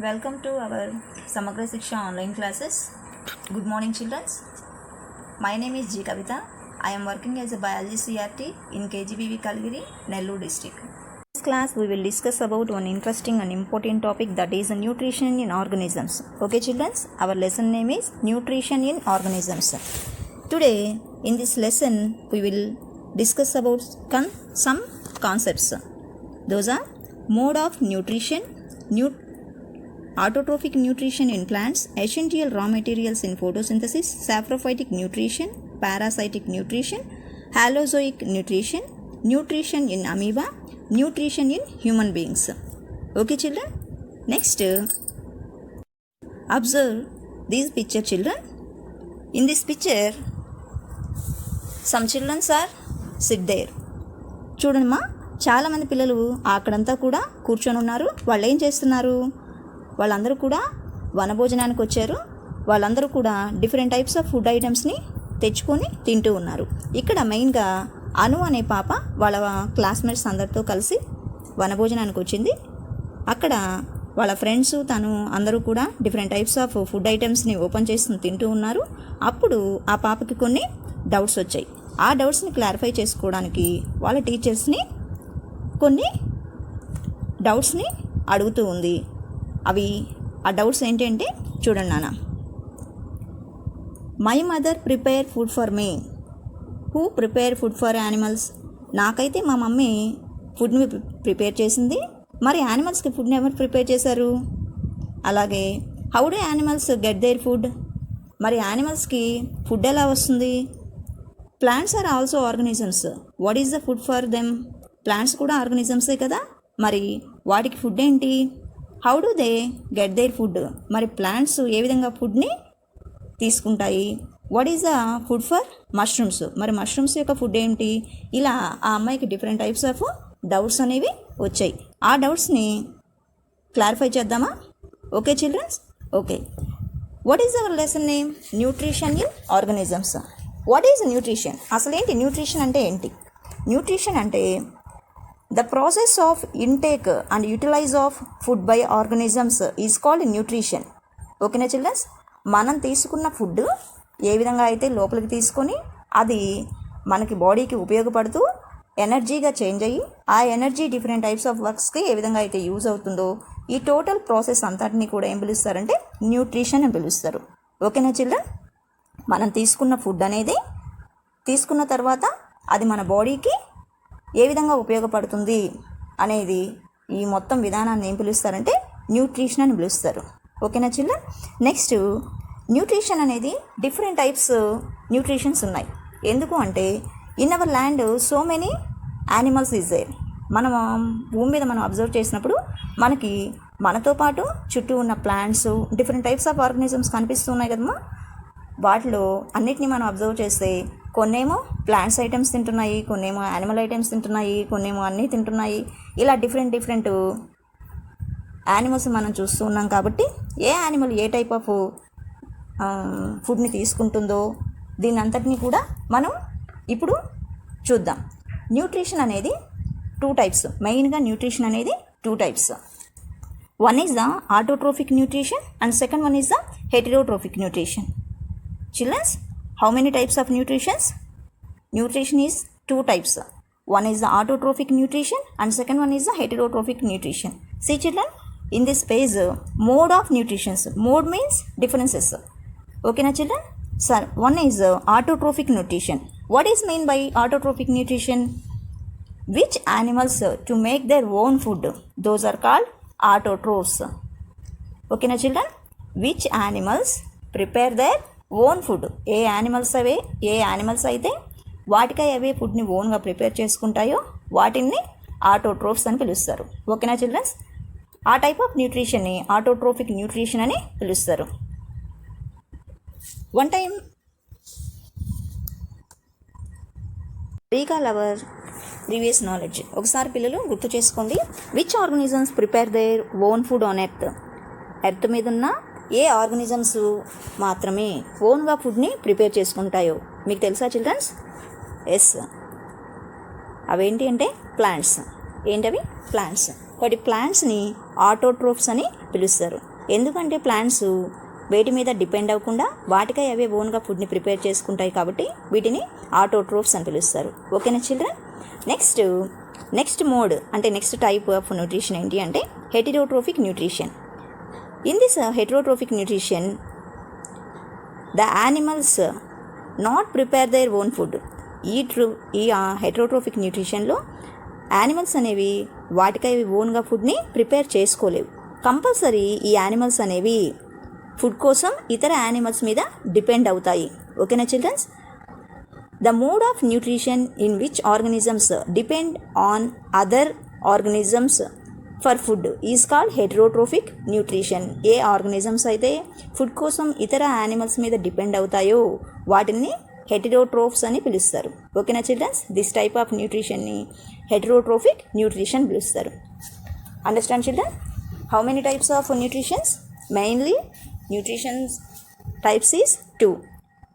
Welcome to our Samagra Shiksha online classes. Good morning, children. My name is G. Kavita. I am working as a biology CRT in KGBV Kalgiri, Nellore district. In this class, we will discuss about one interesting and important topic, that is nutrition in organisms. Okay, children. Our lesson name is nutrition in organisms. Today, in this lesson, we will discuss about some concepts. Those are mode of nutrition, autotrophic nutrition in plants, essential raw materials in photosynthesis, saprophytic nutrition, parasitic nutrition, halozoic nutrition, nutrition in amoeba, nutrition in human beings. Okay, children? Next, observe this picture, children. In this picture, some children are sit there. చూడండిమా, చాలామంది పిల్లలు అక్కడంతా కూడా కూర్చొని ఉన్నారు. వాళ్ళు ఏం చేస్తున్నారు? వాళ్ళందరూ కూడా వనభోజనానికి వచ్చారు. వాళ్ళందరూ కూడా డిఫరెంట్ టైప్స్ ఆఫ్ ఫుడ్ ఐటమ్స్ని తెచ్చుకొని తింటూ ఉన్నారు. ఇక్కడ మెయిన్గా అను అనే పాప వాళ్ళ క్లాస్మేట్స్ అందరితో కలిసి వనభోజనానికి వచ్చింది. అక్కడ వాళ్ళ ఫ్రెండ్స్ తను అందరూ కూడా డిఫరెంట్ టైప్స్ ఆఫ్ ఫుడ్ ఐటమ్స్ని ఓపెన్ చేసి తింటూ ఉన్నారు. అప్పుడు ఆ పాపకి కొన్ని డౌట్స్ వచ్చాయి. ఆ డౌట్స్ని క్లారిఫై చేసుకోవడానికి వాళ్ళ టీచర్స్ని కొన్ని డౌట్స్ని అడుగుతూ ఉంది. ఆ డౌట్స్ ఏంటంటే చూడండి నాన్న. My mother prepare food for me. Who prepare food for animals? నాకైతే మా మమ్మీ ఫుడ్ని ప్రిపేర్ చేసింది. మరి యానిమల్స్కి ఫుడ్ని ఎవరు ప్రిపేర్ చేశారు? అలాగే how do animals get their food? మరి యానిమల్స్కి ఫుడ్ ఎలా వస్తుంది? Plants are also organisms. What is the food for them? Plants కూడా ఆర్గనిజమ్సే కదా, మరి వాటికి ఫుడ్ ఏంటి? How do they get their food? మరి ప్లాంట్స్ ఏ విధంగా ఫుడ్ని తీసుకుంటాయి? What is the food for mushrooms? మరి మష్రూమ్స్ యొక్క ఫుడ్ ఏంటి? ఇలా ఆ అమ్మాయికి డిఫరెంట్ టైప్స్ ఆఫ్ డౌట్స్ అనేవి వచ్చాయి. ఆ డౌట్స్ని క్లారిఫై చేద్దామా? Okay childrens? Okay. What is our lesson name? Nutrition in organisms. What is nutrition? అసలు ఏంటి న్యూట్రిషన్ అంటే ఏంటి? న్యూట్రిషన్ అంటే the process of intake and utilise of food by organisms is called nutrition. ఓకేనా చిల్డ్రన్స్? మనం తీసుకున్న food ఏ విధంగా అయితే లోపలికి తీసుకొని అది మనకి బాడీకి ఉపయోగపడుతూ ఎనర్జీగా చేంజ్ అయ్యి ఆ ఎనర్జీ డిఫరెంట్ టైప్స్ ఆఫ్ వర్క్స్కి ఏ విధంగా అయితే యూజ్ అవుతుందో ఈ టోటల్ ప్రాసెస్ అంతటిని కూడా ఏం పిలుస్తారంటే న్యూట్రిషన్ అని పిలుస్తారు. ఓకేనా చిల్డ్రన్? మనం తీసుకున్న ఫుడ్ అనేది తీసుకున్న తర్వాత అది మన బాడీకి ఏ విధంగా ఉపయోగపడుతుంది అనేది ఈ మొత్తం విధానాన్ని ఏం పిలుస్తారంటే న్యూట్రిషన్ అని పిలుస్తారు. ఓకేనా చిల్డ్రన్? నెక్స్ట్, న్యూట్రిషన్ అనేది డిఫరెంట్ టైప్స్ న్యూట్రిషన్స్ ఉన్నాయి. ఎందుకు అంటే in our land so many animals is there. మనం భూమి మీద మనం అబ్జర్వ్ చేసినప్పుడు మనకి మనతో పాటు చుట్టూ ఉన్న plants different types of organisms కనిపిస్తున్నాయి కదమ్మా. వాటిలో అన్నిటిని మనం అబ్జర్వ్ చేస్తే కొన్నేమో ప్లాంట్స్ ఐటమ్స్ తింటున్నాయి, కొన్నేమో యానిమల్ ఐటమ్స్ తింటున్నాయి, కొన్నేమో అన్నీ తింటున్నాయి. ఇలా డిఫరెంట్ యానిమల్స్ మనం చూస్తూ ఉన్నాం. కాబట్టి ఏ యానిమల్ ఏ టైప్ ఆఫ్ ఫుడ్ని తీసుకుంటుందో దీని అంతటినీ కూడా మనం ఇప్పుడు చూద్దాం. న్యూట్రిషన్ అనేది 2 టైప్స్. మెయిన్గా న్యూట్రిషన్ అనేది 2 types. One is the autotrophic nutrition and second one is the heterotrophic nutrition. Children, how many types of nutrition? Nutrition is 2 types. One is the autotrophic nutrition and second one is the heterotrophic nutrition. See children, in this page, mode of nutrition. Mode means differences. Okay na children? Sir, one is autotrophic nutrition. What is mean by autotrophic nutrition? Which animals to make their own food? Those are called autotrophs. Okay na children? Which animals prepare their own food? A animals అయితే వాటికై అవే ఫుడ్ని ఓన్గా prepare చేసుకుంటాయో వాటిని autotrophs అని పిలుస్తారు. ఓకేనా children's? ఆ type of న్యూట్రిషన్ని autotrophic nutrition అని పిలుస్తారు. One time recall our previous knowledge. ఒకసారి పిల్లలు గుర్తు చేసుకోండి. Which organisms prepare their own food on earth మీద ఉన్న ఏ ఆర్గనిజమ్స్ మాత్రమే ఓన్గా ఫుడ్ని ప్రిపేర్ చేసుకుంటాయో మీకు తెలుసా చిల్డ్రన్స్? ఎస్, అవేంటి అంటే ప్లాంట్స్. ఏంటవి? ప్లాంట్స్. ఒకటి ప్లాంట్స్ని ఆటోట్రోఫ్స్ అని పిలుస్తారు. ఎందుకంటే ప్లాంట్స్ వేటి మీద డిపెండ్ అవ్వకుండా వాటికై అవే ఓన్గా ఫుడ్ని ప్రిపేర్ చేసుకుంటాయి కాబట్టి వీటిని ఆటోట్రోఫ్స్ అని పిలుస్తారు. ఓకేనా చిల్డ్రన్? నెక్స్ట్ మోడ్ అంటే నెక్స్ట్ టైప్ ఆఫ్ న్యూట్రిషన్ ఏంటి అంటే heterotrophic nutrition. In this heterotrophic nutrition the animals not prepare their own food. ఈ హెటెరోట్రోఫిక్ న్యూట్రిషన్లో యానిమల్స్ అనేవి వాటికై ఓన్గా ఫుడ్ని ప్రిపేర్ చేసుకోలేవు. కంపల్సరీ ఈ యానిమల్స్ అనేవి ఫుడ్ కోసం ఇతర యానిమల్స్ మీద డిపెండ్ అవుతాయి. ఓకేనా childrens? The mode of nutrition in which organisms depend on other organisms for food is called heterotrophic nutrition. ఏ ఆర్గనిజమ్స్ అయితే ఫుడ్ కోసం ఇతర యానిమల్స్ మీద డిపెండ్ అవుతాయో వాటిని హెటెరోట్రోఫ్స్ అని పిలుస్తారు. ఓకేనా చిల్డ్రన్స్? దిస్ టైప్ ఆఫ్ న్యూట్రిషన్ని హెటెరోట్రోఫిక్ న్యూట్రిషన్ పిలుస్తారు. Understand children? How many types of nutritions? Mainly nutrition types is 2.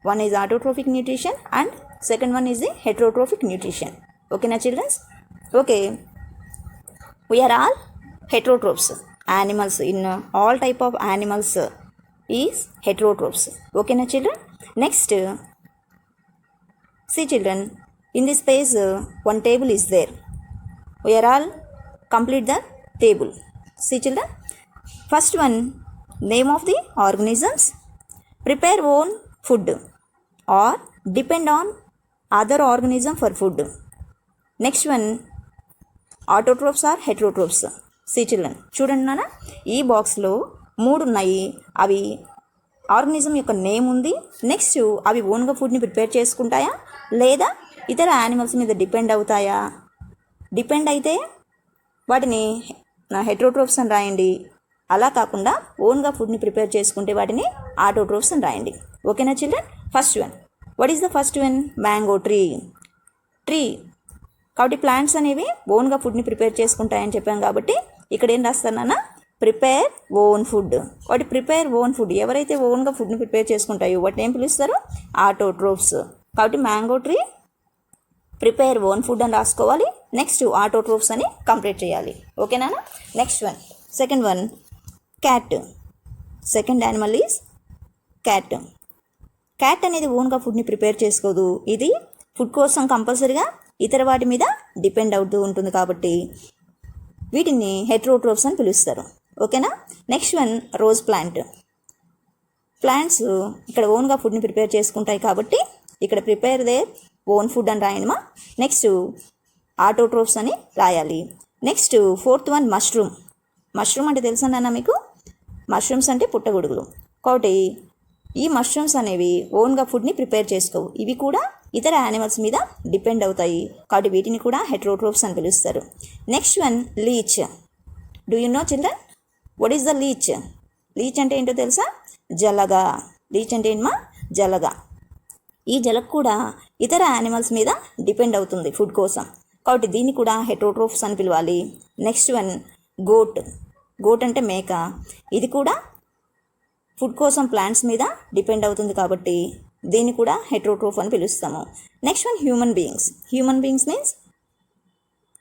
One is autotrophic nutrition and second one is the heterotrophic nutrition. Okay na children? Okay, we are all heterotrophs. Animals in all type of animals is heterotrophs. Okay na children? Next, see children, in this page one table is there. We are all complete the table. See children, first one, name of the organisms, prepare own food or depend on other organism for food. Next one, autotrophs or heterotrophs. See children, చూడండి నాన్న, ఈ బాక్స్లో 3 ఉన్నాయి. అవి organism యొక్క name ఉంది. Next అవి ఓన్గా ఫుడ్ని ప్రిపేర్ చేసుకుంటాయా లేదా ఇతర యానిమల్స్ మీద డిపెండ్ అవుతాయా? డిపెండ్ అయితే వాటిని హెటెరోట్రోఫ్స్ అని రాయండి. అలా కాకుండా ఓన్గా ఫుడ్ని ప్రిపేర్ చేసుకుంటే వాటిని ఆటోట్రోఫ్స్ అని రాయండి. ఓకేనా children? First one, what is the first one? Mango tree. కాబట్టి ప్లాంట్స్ అనేవి ఓన్గా ఫుడ్ని ప్రిపేర్ చేసుకుంటాయని చెప్పాం కాబట్టి ఇక్కడ ఏం రాస్తానన్నా? Prepare own food. వాటి ప్రిపేర్ ఓన్ ఫుడ్ ఎవరైతే ఓన్గా ఫుడ్ని ప్రిపేర్ చేసుకుంటాయో వాటిని ఏం పిలుస్తారు? ఆటోట్రోఫ్స్. కాబట్టి mango tree prepare own food అని రాసుకోవాలి. నెక్స్ట్ ఆటోట్రోఫ్స్ అని కంప్లీట్ చేయాలి. ఓకేనా? Next one, second one, cat. Second animal is cat. Cat అనేది ఓన్గా ఫుడ్ని ప్రిపేర్ చేసుకోదు. ఇది ఫుడ్ కోసం కంపల్సరీగా ఇతర వాటి మీద డిపెండ్ అవుతూ ఉంటుంది కాబట్టి వీటిని హెటెరోట్రోఫ్స్ అని పిలుస్తారు. ఓకేనా? Next one, rose plant. Plants ఇక్కడ ఓన్గా ఫుడ్ని ప్రిపేర్ చేసుకుంటాయి కాబట్టి ఇక్కడ ప్రిపేర్ దేర్ ఓన్ ఫుడ్ అని రాయడమా. నెక్స్ట్ ఆటోట్రోఫ్స్ అని రాయాలి. Next fourth one, mushroom. Mushroom అంటే తెలుసా నాన్న మీకు? మష్రూమ్స్ అంటే పుట్టగొడుగులు. కాబట్టి ఈ మష్రూమ్స్ అనేవి ఓన్గా ఫుడ్ని ప్రిపేర్ చేసుకోవు. ఇవి కూడా ఇతర యానిమల్స్ మీద డిపెండ్ అవుతాయి కాబట్టి వీటిని కూడా హెటెరోట్రోఫ్స్ అని పిలుస్తారు. Next one, Leach. Do you no children what is the Leach? Leach అంటే ఏంటో తెలుసా? జలగ. లీచ్ అంటే ఏంటమ్మా? జలగ. ఈ జలగ కూడా ఇతర యానిమల్స్ మీద డిపెండ్ అవుతుంది ఫుడ్ కోసం కాబట్టి దీన్ని కూడా హెటెరోట్రోఫ్స్ అని పిలవాలి. Next one, goat. గోట్ అంటే మేక. ఇది కూడా ఫుడ్ కోసం ప్లాంట్స్ మీద డిపెండ్ అవుతుంది కాబట్టి దీన్ని కూడా హెటెరోట్రోఫ్ అని పిలుస్తాము. Next one, human beings. Human beings means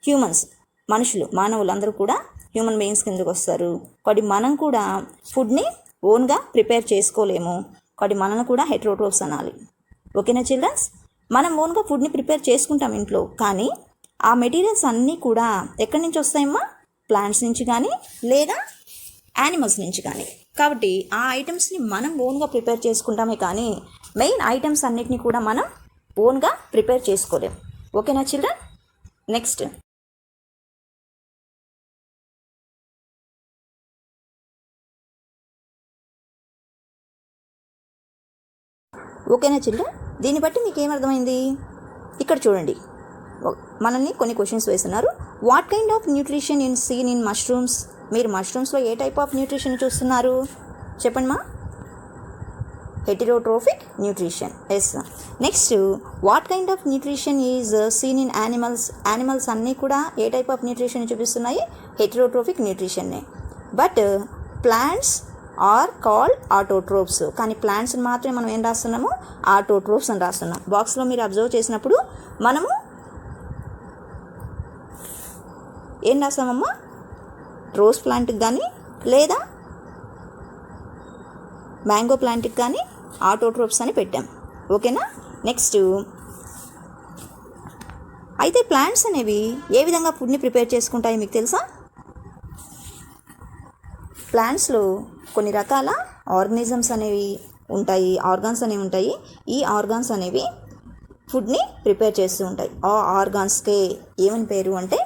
humans, మనుషులు, మానవులు అందరూ కూడా హ్యూమన్ బీయింగ్స్ కిందకు వస్తారు. కాబట్టి మనం కూడా ఫుడ్ని ఓన్గా ప్రిపేర్ చేసుకోలేము కాబట్టి మనల్ని కూడా హెటెరోట్రోఫ్స్ అనాలి. ఓకేనా చిల్డ్రన్స్? మనం ఓన్గా ఫుడ్ని ప్రిపేర్ చేసుకుంటాం ఇంట్లో, కానీ ఆ మెటీరియల్స్ అన్నీ కూడా ఎక్కడి నుంచి వస్తాయమ్మా? ప్లాంట్స్ నుంచి కానీ లేదా యానిమల్స్ నుంచి కానీ. కాబట్టి ఆ ఐటమ్స్ని మనం ఓన్గా ప్రిపేర్ చేసుకుంటామే కానీ మెయిన్ ఐటమ్స్ అన్నిటిని కూడా మనం ఓన్గా ప్రిపేర్ చేసుకోలేం. ఓకేనా చిల్డ్రన్? నెక్స్ట్ ఓకేనా చిల్డ్రన్? దీన్ని బట్టి మీకు ఏమర్థమైంది? ఇక్కడ చూడండి, మనల్ని కొన్ని క్వశ్చన్స్ వేస్తున్నారు. What kind of nutrition in seen in mushrooms? మీరు మష్రూమ్స్లో ఏ టైప్ ఆఫ్ న్యూట్రిషన్ చూస్తున్నారు చెప్పండి మా? Heterotrophic nutrition. Yes. Next, what kind of nutrition is seen in animals? Animals అన్నీ కూడా ఏ టైప్ ఆఫ్ న్యూట్రిషన్ చూపిస్తున్నాయి? హెటెరోట్రోఫిక్ న్యూట్రిషన్నే. But plants are called autotrophs. కానీ ప్లాంట్స్ని మాత్రమే మనం ఏం రాస్తున్నాము? ఆటోట్రోఫ్స్ అని రాస్తున్నాం. బాక్స్లో మీరు అబ్జర్వ్ చేసినప్పుడు మనము ఏం రాస్తామమ్మా? రోజ్ ప్లాంట్కి కానీ లేదా మ్యాంగో ప్లాంట్కి కానీ ఆటోట్రోప్స్ అని పెట్టాం. ఓకేనా. నెక్స్ట్ అయితే ప్లాంట్స్ అనేవి ఏ విధంగా ఫుడ్ని ప్రిపేర్ చేసుకుంటాయి మీకు తెలుసా? ప్లాంట్స్లో కొన్ని రకాల ఆర్గానిజమ్స్ అనేవి ఉంటాయి, ఆర్గాన్స్ అనేవి ఉంటాయి. ఈ ఆర్గాన్స్ అనేవి ఫుడ్ని ప్రిపేర్ చేస్తూ ఉంటాయి. ఆ ఆర్గాన్స్కే ఏమని పేరు అంటే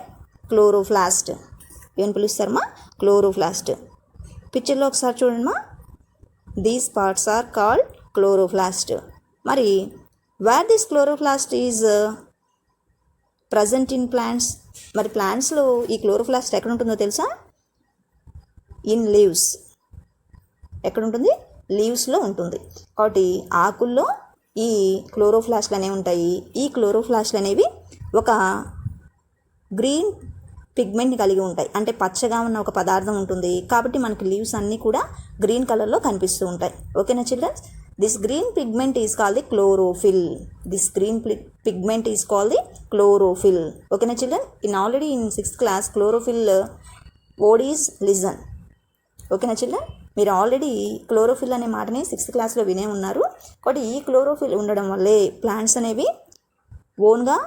క్లోరోప్లాస్ట్. ఏమని పిలుస్తారమ్మా? క్లోరోప్లాస్ట్. పిక్చర్లో ఒకసారి చూడండిమా. These parts are called chloroplast. మరి where this chloroplast is present in plants. మరి ప్లాంట్స్లో ఈ క్లోరోప్లాస్ట్ ఎక్కడ ఉంటుందో తెలుసా? In leaves. ఎక్కడ ఉంటుంది? లీవ్స్లో ఉంటుంది. కాబట్టి ఆకుల్లో ఈ క్లోరోప్లాస్ట్లు అనేవి ఉంటాయి. ఈ క్లోరోప్లాస్ట్లు అనేవి ఒక గ్రీన్ పిగ్మెంట్ని కలిగి ఉంటాయి. అంటే పచ్చగా ఉన్న ఒక పదార్థం ఉంటుంది. కాబట్టి మనకి లీవ్స్ అన్నీ కూడా గ్రీన్ కలర్లో కనిపిస్తూ ఉంటాయి. ఓకేనా childrens? This green pigment is called the chlorophyll. This green pigment is called the chlorophyll. ఓకేనా children? Already in 6th class chlorophyll word is listen. ఓకేనా చిల్డ్రన్? మీరు ఆల్రెడీ క్లోరోఫిల్ అనే మాటని 6th classలో వినే ఉన్నారు. కాబట్టి ఈ క్లోరోఫిల్ ఉండడం వల్లే ప్లాంట్స్ అనేవి ఓన్గా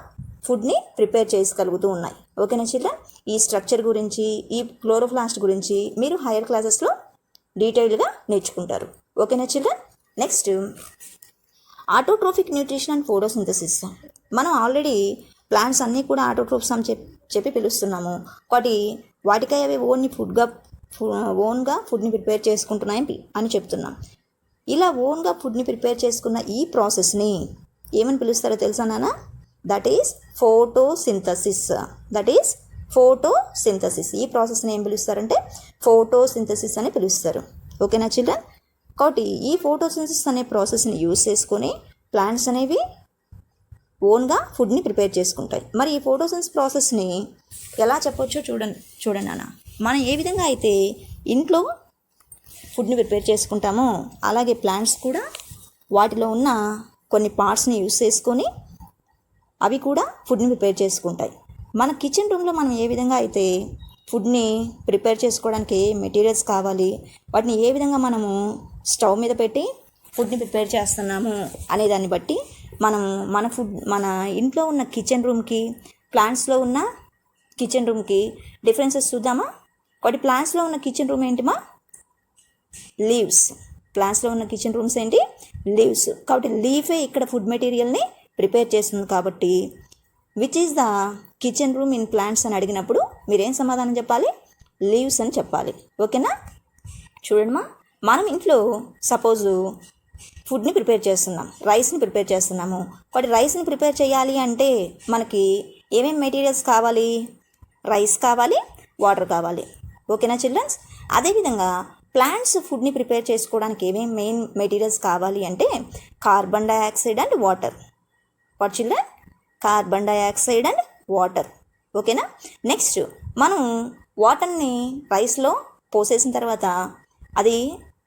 ఫుడ్ని ప్రిపేర్ చేసుకోగలుగుతూ ఉన్నాయి. ఓకేనా చిల్డ్రన్? ఈ స్ట్రక్చర్ గురించి, ఈ క్లోరోప్లాస్ట్ గురించి మీరు హైయర్ క్లాసెస్లో డీటెయిల్గా నేర్చుకుంటారు. ఓకేనా children? Next autotrophic nutrition and photosynthesis. మనం ఆల్రెడీ ప్లాంట్స్ అన్నీ కూడా ఆటోట్రోప్స్ అని చెప్పి పిలుస్తున్నాము. కాబట్టి వాటికై అవి ఓన్గా ఫుడ్ని ప్రిపేర్ చేసుకుంటున్నాయి అని చెప్తున్నాం. ఇలా ఓన్గా ఫుడ్ని ప్రిపేర్ చేసుకున్న ఈ ప్రాసెస్ని ఏమని పిలుస్తారో తెలుసా నాన్న? That is photosynthesis. That is photosynthesis. ఈ ప్రాసెస్ని ఏం పిలుస్తారంటే ఫోటోసింథసిస్ అని పిలుస్తారు. ఓకేనా చిల్డ్రన్? కాబట్టి ఈ ఫోటోసింథసిస్ అనే ప్రాసెస్ని యూజ్ చేసుకొని ప్లాంట్స్ అనేవి ఓన్గా ఫుడ్ని ప్రిపేర్ చేసుకుంటాయి. మరి ఈ ఫోటోసింథసిస్ ప్రాసెస్ని ఎలా చెప్పొచ్చో చూడండి నాన్న. మనం ఏ విధంగా అయితే ఇంట్లో ఫుడ్ని ప్రిపేర్ చేసుకుంటామో అలాగే ప్లాంట్స్ కూడా వాటిలో ఉన్న కొన్ని పార్ట్స్ని యూజ్ చేసుకొని అవి కూడా ఫుడ్ని ప్రిపేర్ చేసుకుంటాయి. మన కిచెన్ రూమ్లో మనం ఏ విధంగా అయితే ఫుడ్ని ప్రిపేర్ చేసుకోవడానికి ఏ మెటీరియల్స్ కావాలి, వాటిని ఏ విధంగా మనము స్టవ్ మీద పెట్టి ఫుడ్ని ప్రిపేర్ చేస్తున్నాము అనే దాన్ని బట్టి మనం మన ఇంట్లో ఉన్న కిచెన్ రూమ్కి ప్లాంట్స్లో ఉన్న కిచెన్ రూమ్కి డిఫరెన్సెస్ చూద్దామా? ఒకటి ప్లాంట్స్లో ఉన్న కిచెన్ రూమ్ ఏంటిమా? లీవ్స్. ప్లాంట్స్లో ఉన్న కిచెన్ రూమ్స్ ఏంటి? లీవ్స్. కాబట్టి లీఫే ఇక్కడ ఫుడ్ మెటీరియల్ని ప్రిపేర్ చేస్తుంది. కాబట్టి which is the kitchen room in plants అని అడిగినప్పుడు మీరేం సమాధానం చెప్పాలి? లీవ్స్ అని చెప్పాలి. ఓకేనా? చూడండిమా, మనం ఇంట్లో సపోజు ఫుడ్ని ప్రిపేర్ చేస్తున్నాం, రైస్ని ప్రిపేర్ చేస్తున్నాము. కాబట్టి రైస్ని ప్రిపేర్ చేయాలి అంటే మనకి ఏమేమి మెటీరియల్స్ కావాలి? రైస్ కావాలి, వాటర్ కావాలి. ఓకేనా చిల్డ్రన్స్? అదేవిధంగా ప్లాంట్స్ ఫుడ్ని ప్రిపేర్ చేసుకోవడానికి ఏమేమి మెయిన్ మెటీరియల్స్ కావాలి అంటే carbon dioxide and water. What children? Carbon dioxide and water. ఓకేనా? నెక్స్ట్ మనం వాటర్ని రైస్లో పోసేసిన తర్వాత అది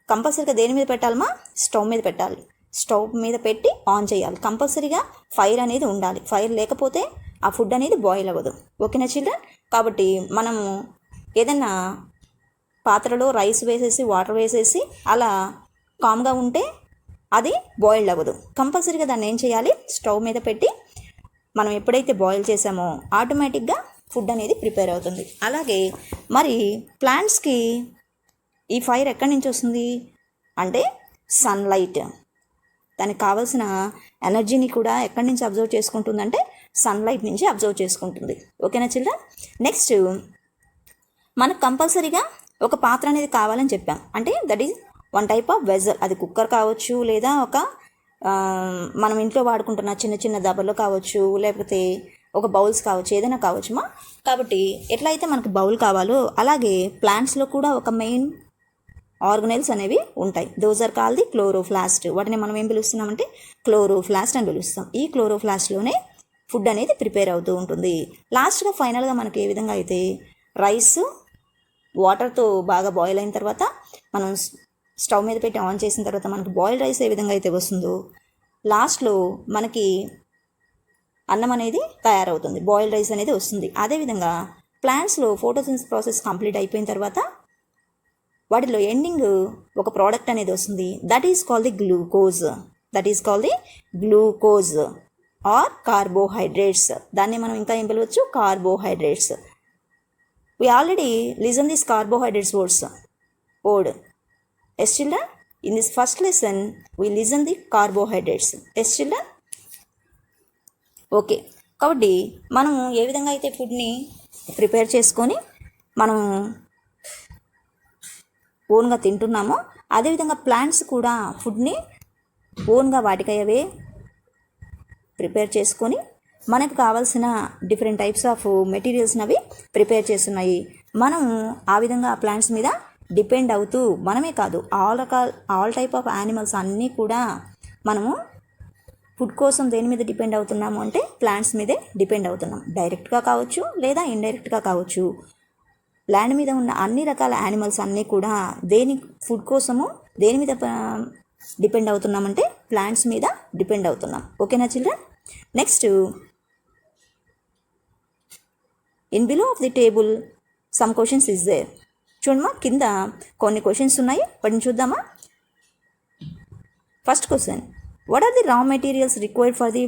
కంపల్సరీగా దేని మీద పెట్టాలమ్మా? స్టవ్ మీద పెట్టాలి. స్టవ్ మీద పెట్టి ఆన్ చేయాలి. కంపల్సరీగా ఫైర్ అనేది ఉండాలి. ఫైర్ లేకపోతే ఆ ఫుడ్ అనేది బాయిల్ అవ్వదు. ఓకేనా చిల్డ్రన్? కాబట్టి మనము ఏదైనా పాత్రలో రైస్ వేసేసి వాటర్ వేసేసి అలా కామ్గా ఉంటే అది బాయిల్డ్ అవ్వదు. కంపల్సరీగా దాన్ని ఏం చేయాలి? స్టవ్ మీద పెట్టి మనం ఎప్పుడైతే బాయిల్ చేసామో ఆటోమేటిక్గా ఫుడ్ అనేది ప్రిపేర్ అవుతుంది. అలాగే మరి ప్లాంట్స్కి ఈ ఫైర్ ఎక్కడి నుంచి వస్తుంది అంటే సన్లైట్. దానికి కావాల్సిన ఎనర్జీని కూడా ఎక్కడి నుంచి అబ్జర్వ్ చేసుకుంటుందంటే సన్లైట్ నుంచి అబ్జర్వ్ చేసుకుంటుంది. ఓకేనా చిల్డ్రన్? నెక్స్ట్ మనకు కంపల్సరీగా ఒక పాత్ర అనేది కావాలని చెప్పాం. అంటే that is one type of vessel. అది కుక్కర్ కావచ్చు, లేదా ఒక మనం ఇంట్లో వాడుకుంటున్న చిన్న చిన్న దబలు కావచ్చు, లేకపోతే ఒక బౌల్స్ కావచ్చు, ఏదైనా కావచ్చుమా. కాబట్టి ఎట్లయితే మనకు బౌల్ కావాలో అలాగే ప్లాంట్స్లో కూడా ఒక మెయిన్ ఆర్గనైల్స్ అనేవి ఉంటాయి. Those are called the chloroplast. వాటిని మనం ఏం పిలుస్తున్నామంటే క్లోరోప్లాస్ట్ అని పిలుస్తాం. ఈ క్లోరోప్లాస్ట్లోనే ఫుడ్ అనేది ప్రిపేర్ అవుతూ ఉంటుంది. లాస్ట్గా ఫైనల్గా మనకి ఏ విధంగా అయితే రైస్ వాటర్తో బాగా బాయిల్ అయిన తర్వాత మనం స్టవ్ మీద పెట్టి ఆన్ చేసిన తర్వాత మనకి బాయిల్డ్ రైస్ ఏ విధంగా అయితే వస్తుందో లాస్ట్లో మనకి అన్నం అనేది తయారవుతుంది, బాయిల్డ్ రైస్ అనేది వస్తుంది. అదేవిధంగా ప్లాంట్స్లో ఫోటోసిన్థసిస్ ప్రాసెస్ కంప్లీట్ అయిపోయిన తర్వాత వాటిలో ఎండింగ్ ఒక ప్రోడక్ట్ అనేది వస్తుంది. That is called the glucose or carbohydrates. దాన్ని మనం ఇంకా ఏం పిలవచ్చు? Carbohydrates. We already listened this carbohydrates word. Yes, children? In this first lesson, we listen the carbohydrates. Yes, children? Okay, కాబట్టి మనం ఏ విధంగా అయితే ఫుడ్ని ప్రిపేర్ చేసుకొని మనం ఓన్గా తింటున్నామో అదేవిధంగా ప్లాంట్స్ కూడా ఫుడ్ని ఓన్గా వాటికయ్యవే ప్రిపేర్ చేసుకొని మనకు కావాల్సిన డిఫరెంట్ టైప్స్ ఆఫ్ మెటీరియల్స్ని అవి ప్రిపేర్ చేస్తున్నాయి. మనం ఆ విధంగా ప్లాంట్స్ మీద డిపెండ్ అవుతూ మనమే కాదు ఆల్ టైప్ ఆఫ్ యానిమల్స్ అన్నీ కూడా మనము ఫుడ్ కోసం దేని మీద డిపెండ్ అవుతున్నాము అంటే ప్లాంట్స్ మీదే డిపెండ్ అవుతున్నాం. డైరెక్ట్గా కావచ్చు లేదా ఇండైరెక్ట్గా కావచ్చు. ల్యాండ్ మీద ఉన్న అన్ని రకాల యానిమల్స్ అన్నీ కూడా ఫుడ్ కోసము దేని మీద డిపెండ్ అవుతున్నామంటే ప్లాంట్స్ మీద డిపెండ్ అవుతున్నాం. ఓకేనా children? Next, in below of the table some questions is there. చూడమ్మా, కింద కొన్ని క్వశ్చన్స్ ఉన్నాయి, వాటిని చూద్దామా? First question, what are the raw materials required for the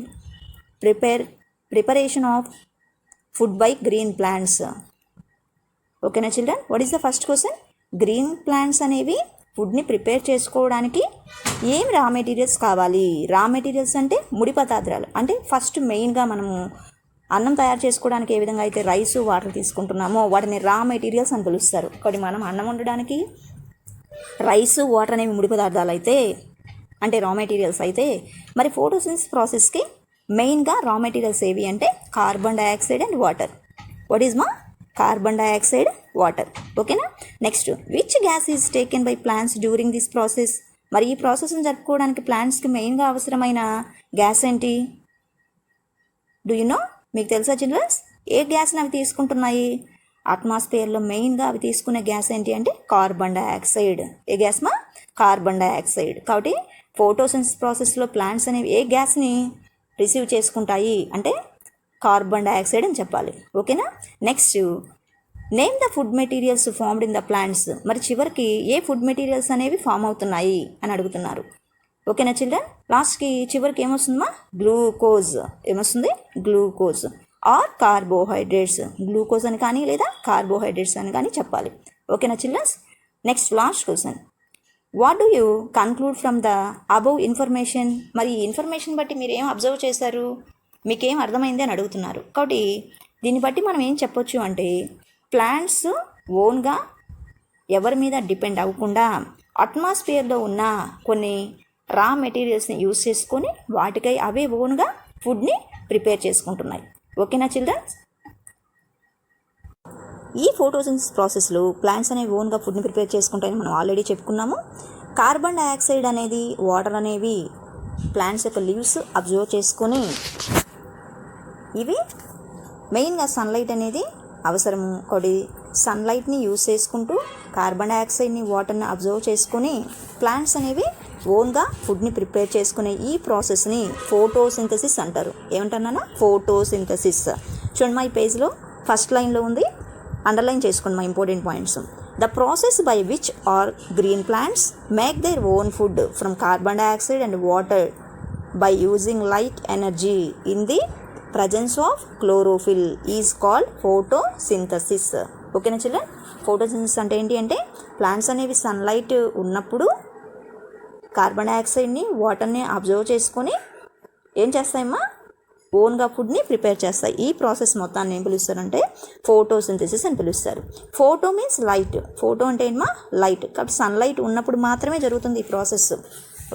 preparation of food by green plants? ఓకేనా children? What is the first question? Green plants అనేవి ఫుడ్ని prepare చేసుకోవడానికి ఏం రా మెటీరియల్స్ కావాలి? రా మెటీరియల్స్ అంటే ముడి పదార్థాలు. అంటే ఫస్ట్ మెయిన్గా మనము అన్నం తయారు చేసుకోవడానికి ఏ విధంగా అయితే రైస్ వాటర్ తీసుకుంటున్నామో వాటిని రా మెటీరియల్స్ అని పిలుస్తారు. కాబట్టి మనం అన్నం వండడానికి రైస్ వాటర్ అనేవి ముడి పదార్థాలు అయితే, అంటే రా మెటీరియల్స్ అయితే, మరి ఫోటోసిన్థసిస్ ప్రాసెస్కి మెయిన్గా రా మెటీరియల్స్ ఏవి అంటే carbon dioxide and water. What is carbon dioxide, water. ఓకేనా? Next, which gas is taken by plants during this process? మరి ఈ ప్రాసెస్ని జరుపుకోవడానికి ప్లాంట్స్కి మెయిన్గా అవసరమైన గ్యాస్ ఏంటి? Do you know? మీకు తెలుసా చిల్డ్రన్స్? ఏ గ్యాస్ని అవి తీసుకుంటున్నాయి? అట్మాస్ఫియర్లో మెయిన్గా అవి తీసుకునే గ్యాస్ ఏంటి అంటే కార్బన్ డైఆక్సైడ్. ఏ గ్యాస్ కార్బన్ డైఆక్సైడ్. కాబట్టి ఫోటోసిన్థసిస్ ప్రాసెస్లో ప్లాంట్స్ అనేవి ఏ గ్యాస్ని రిసీవ్ చేసుకుంటాయి అంటే కార్బన్ డైఆక్సైడ్ అని చెప్పాలి. ఓకేనా? Next, name the food materials formed in the plants. మరి చివరికి ఏ ఫుడ్ మెటీరియల్స్ అనేవి ఫామ్ అవుతున్నాయి అని అడుగుతున్నారు. ఓకేనా చిల్డ్రన్? లాస్ట్కి చివరికి ఏమొస్తుందమ్మా? గ్లూకోజ్. ఏమొస్తుంది? Glucose or carbohydrates. గ్లూకోజ్ అని కానీ లేదా కార్బోహైడ్రేట్స్ అని కానీ చెప్పాలి. ఓకేనా childrens? Next, last question, what do you conclude from the above information? మరి ఈ ఇన్ఫర్మేషన్ బట్టి మీరు ఏం అబ్జర్వ్ చేశారు, మీకేం అర్థమైంది అని అడుగుతున్నారు. కాబట్టి దీన్ని బట్టి మనం ఏం చెప్పొచ్చు అంటే ప్లాంట్స్ ఓన్గా ఎవరి మీద డిపెండ్ అవ్వకుండా అట్మాస్ఫియర్లో ఉన్న కొన్ని రా మెటీరియల్స్ని యూజ్ చేసుకొని వాటికై అవే ఓన్గా ఫుడ్ని ప్రిపేర్ చేసుకుంటున్నాయి. ఓకేనా చిల్డ్రన్స్? ఈ ఫోటోసిన్థసిస్ ప్రాసెస్లో ప్లాంట్స్ అనేవి ఓన్గా ఫుడ్ని ప్రిపేర్ చేసుకుంటాయని మనం ఆల్రెడీ చెప్పుకున్నాము. కార్బన్ డైఆక్సైడ్ అనేది, వాటర్ అనేవి ప్లాంట్స్ యొక్క లీవ్స్ అబ్జర్వ్ చేసుకొని ఇవి మెయిన్గా సన్లైట్ అనేది అవసరము. కొడి సన్లైట్ని యూజ్ చేసుకుంటూ కార్బన్ డైఆక్సైడ్ని, వాటర్ని అబ్జర్వ్ చేసుకొని ప్లాంట్స్ అనేవి ఓన్గా ఫుడ్ని ప్రిపేర్ చేసుకునే ఈ ప్రాసెస్ని ఫోటోసిన్థసిస్ అంటారు. ఏమంటున్నానా? ఫోటోసిన్థసిస్. చూడండి మా ఈ పేజ్లో ఫస్ట్ లైన్లో ఉంది, అండర్లైన్ చేసుకోండి మా important points. The process by which are green plants make their own food from carbon dioxide and water by using light energy in the presence of chlorophyll is called photosynthesis. ఓకేనా children? Photosynthesis అంటే ఏంటి అంటే plants అనేవి sunlight ఉన్నప్పుడు carbon డైఆక్సైడ్ని, వాటర్ని observe చేసుకొని ఏం చేస్తాయమ్మా? ఓన్గా ఫుడ్ని ప్రిపేర్ చేస్తాయి. ఈ ప్రాసెస్ మొత్తాన్ని ఏం పిలుస్తారంటే ఫోటోసిన్థసిస్ అని పిలుస్తారు. Photo means light. ఫోటో అంటే ఏంటమ్మా? లైట్. కాబట్టి సన్లైట్ ఉన్నప్పుడు మాత్రమే జరుగుతుంది ఈ ప్రాసెస్.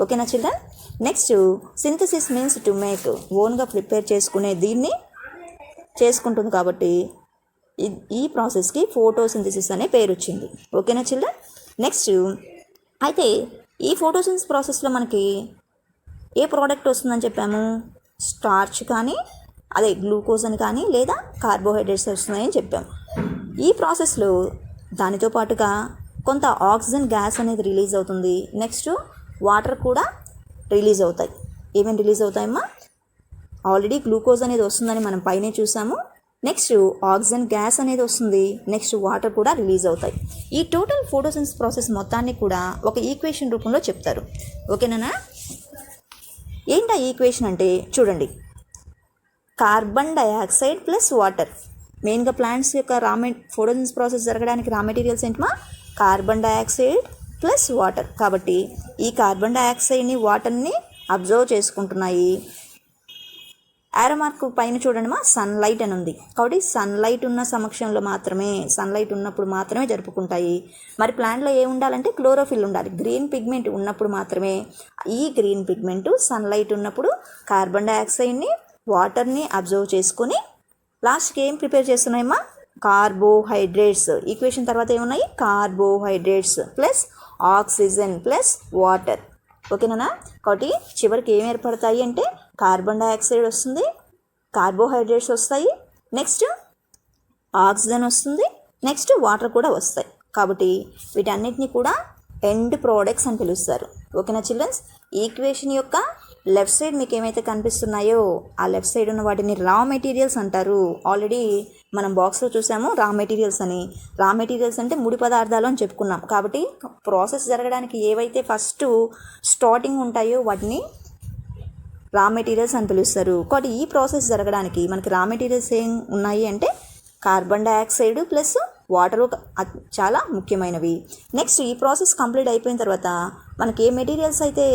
ఓకేనా children? Next, synthesis means to make. ఓన్గా ప్రిపేర్ చేసుకునే దీన్ని చేసుకుంటుంది కాబట్టి ఈ ప్రాసెస్కి ఫోటోసిన్థసిస్ అనే పేరు వచ్చింది. ఓకేనా చిల్డ్రన్? నెక్స్ట్, అయితే ఈ ఫోటోసిన్థసిస్ ప్రాసెస్లో మనకి ఏ ప్రోడక్ట్ వస్తుందని చెప్పాము? స్టార్చ్ కానీ, అదే గ్లూకోజ్ అని కానీ, లేదా కార్బోహైడ్రేట్స్ వస్తున్నాయని చెప్పాము. ఈ ప్రాసెస్లో దానితో పాటుగా కొంత ఆక్సిజన్ గ్యాస్ అనేది రిలీజ్ అవుతుంది. నెక్స్ట్, వాటర్ కూడా రిలీజ్ అవుతాయి. ఏమేమి రిలీజ్ అవుతాయమ్మా? ఆల్రెడీ గ్లూకోజ్ అనేది వస్తుందని మనం పైనే చూసాము. నెక్స్ట్ ఆక్సిజన్ గ్యాస్ అనేది వస్తుంది, నెక్స్ట్ వాటర్ కూడా రిలీజ్ అవుతాయి. ఈ టోటల్ ఫోటోసిన్థసిస్ ప్రాసెస్ మొత్తాన్ని కూడా ఒక ఈక్వేషన్ రూపంలో చెప్తారు. ఓకేనా? ఏంటి ఆ ఈక్వేషన్ అంటే చూడండి, కార్బన్ డయాక్సైడ్ ప్లస్ వాటర్. మెయిన్గా ప్లాంట్స్ యొక్క ఫోటోసిన్థసిస్ ప్రాసెస్ జరగడానికి రా మెటీరియల్స్ ఏంటమా? Carbon dioxide plus water. కాబట్టి ఈ కార్బన్ డయాక్సైడ్ని వాటర్ని అబ్జర్వ్ చేసుకుంటున్నాయి. యారో మార్క్ పైన చూడండి మా సన్లైట్ అని ఉంది. కాబట్టి సన్లైట్ ఉన్న సమక్షంలో మాత్రమే, సన్లైట్ ఉన్నప్పుడు మాత్రమే జరుపుకుంటాయి. మరి ప్లాంట్లో ఏ ఉండాలంటే క్లోరోఫిల్ ఉండాలి, గ్రీన్ పిగ్మెంట్ ఉన్నప్పుడు మాత్రమే. ఈ గ్రీన్ పిగ్మెంట్ సన్లైట్ ఉన్నప్పుడు కార్బన్ డయాక్సైడ్ని వాటర్ని అబ్జర్వ్ చేసుకొని లాస్ట్కి ఏం ప్రిపేర్ చేస్తున్నాయమ్మా? కార్బోహైడ్రేట్స్. ఈక్వేషన్ తర్వాత ఏమున్నాయి? Carbohydrates plus oxygen plus water. ఓకేనా? కాబట్టి చివరికి ఏం ఏర్పడతాయి అంటే కార్బన్ డయాక్సైడ్ వస్తుంది, కార్బోహైడ్రేట్స్ వస్తాయి, నెక్స్ట్ ఆక్సిజన్ వస్తుంది, నెక్స్ట్ వాటర్ కూడా వస్తాయి. కాబట్టి వీటన్నిటిని కూడా ఎండ్ ప్రోడక్ట్స్ అని పిలుస్తారు. ఓకేనా చిల్డ్రన్స్? ఈక్వేషన్ యొక్క లెఫ్ట్ సైడ్ మీకు ఏమైతే కనిపిస్తున్నాయో ఆ లెఫ్ట్ సైడ్ ఉన్న వాటిని రా మెటీరియల్స్ అంటారు. ఆల్రెడీ మనం బాక్స్లో చూసాము రా మెటీరియల్స్ అని. రా మెటీరియల్స్ అంటే ముడి పదార్థాలు అని చెప్పుకున్నాం. కాబట్టి ప్రాసెస్ జరగడానికి ఏవైతే ఫస్ట్ స్టార్టింగ్ ఉంటాయో వాటిని రా మెటీరియల్స్ అని పిలుస్తారు. కాబట్టి ఈ ప్రాసెస్ జరగడానికి మనకి రా మెటీరియల్స్ ఏం ఉన్నాయి అంటే కార్బన్ డయాక్సైడ్ ప్లస్ వాటర్ చాలా ముఖ్యమైనవి. నెక్స్ట్ ఈ ప్రాసెస్ కంప్లీట్ అయిపోయిన తర్వాత మనకి ఏ మెటీరియల్స్ అయితే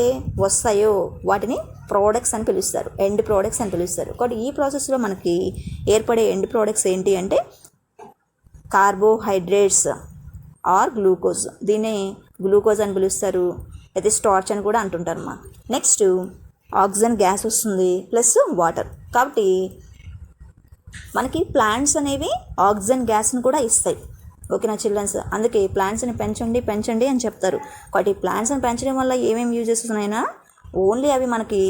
వస్తాయో వాటిని ప్రోడక్ట్స్ అని పిలుస్తారు, ఎండ్ ప్రోడక్ట్స్ అని పిలుస్తారు. కాబట్టి ఈ ప్రాసెస్లో మనకి ఏర్పడే ఎండ్ ప్రోడక్ట్స్ ఏంటి అంటే కార్బోహైడ్రేట్స్ ఆర్ గ్లూకోజ్. దీన్ని గ్లూకోజ్ అని పిలుస్తారు, అయితే స్టార్చ్ అని కూడా అంటుంటారు అమ్మా. నెక్స్ట్ ఆక్సిజన్ గ్యాస్ వస్తుంది ప్లస్ వాటర్. కాబట్టి మనకి ప్లాంట్స్ అనేవి ఆక్సిజన్ గ్యాస్ని కూడా ఇస్తాయి. ఓకేనా చిల్డ్రన్స్? అందుకే ప్లాంట్స్ని పెంచండి అని చెప్తారు. కాబట్టి ప్లాంట్స్ని పెంచడం వల్ల ఏమేమి యూజెస్ ఉన్నాయినా ఓన్లీ అవి మనకి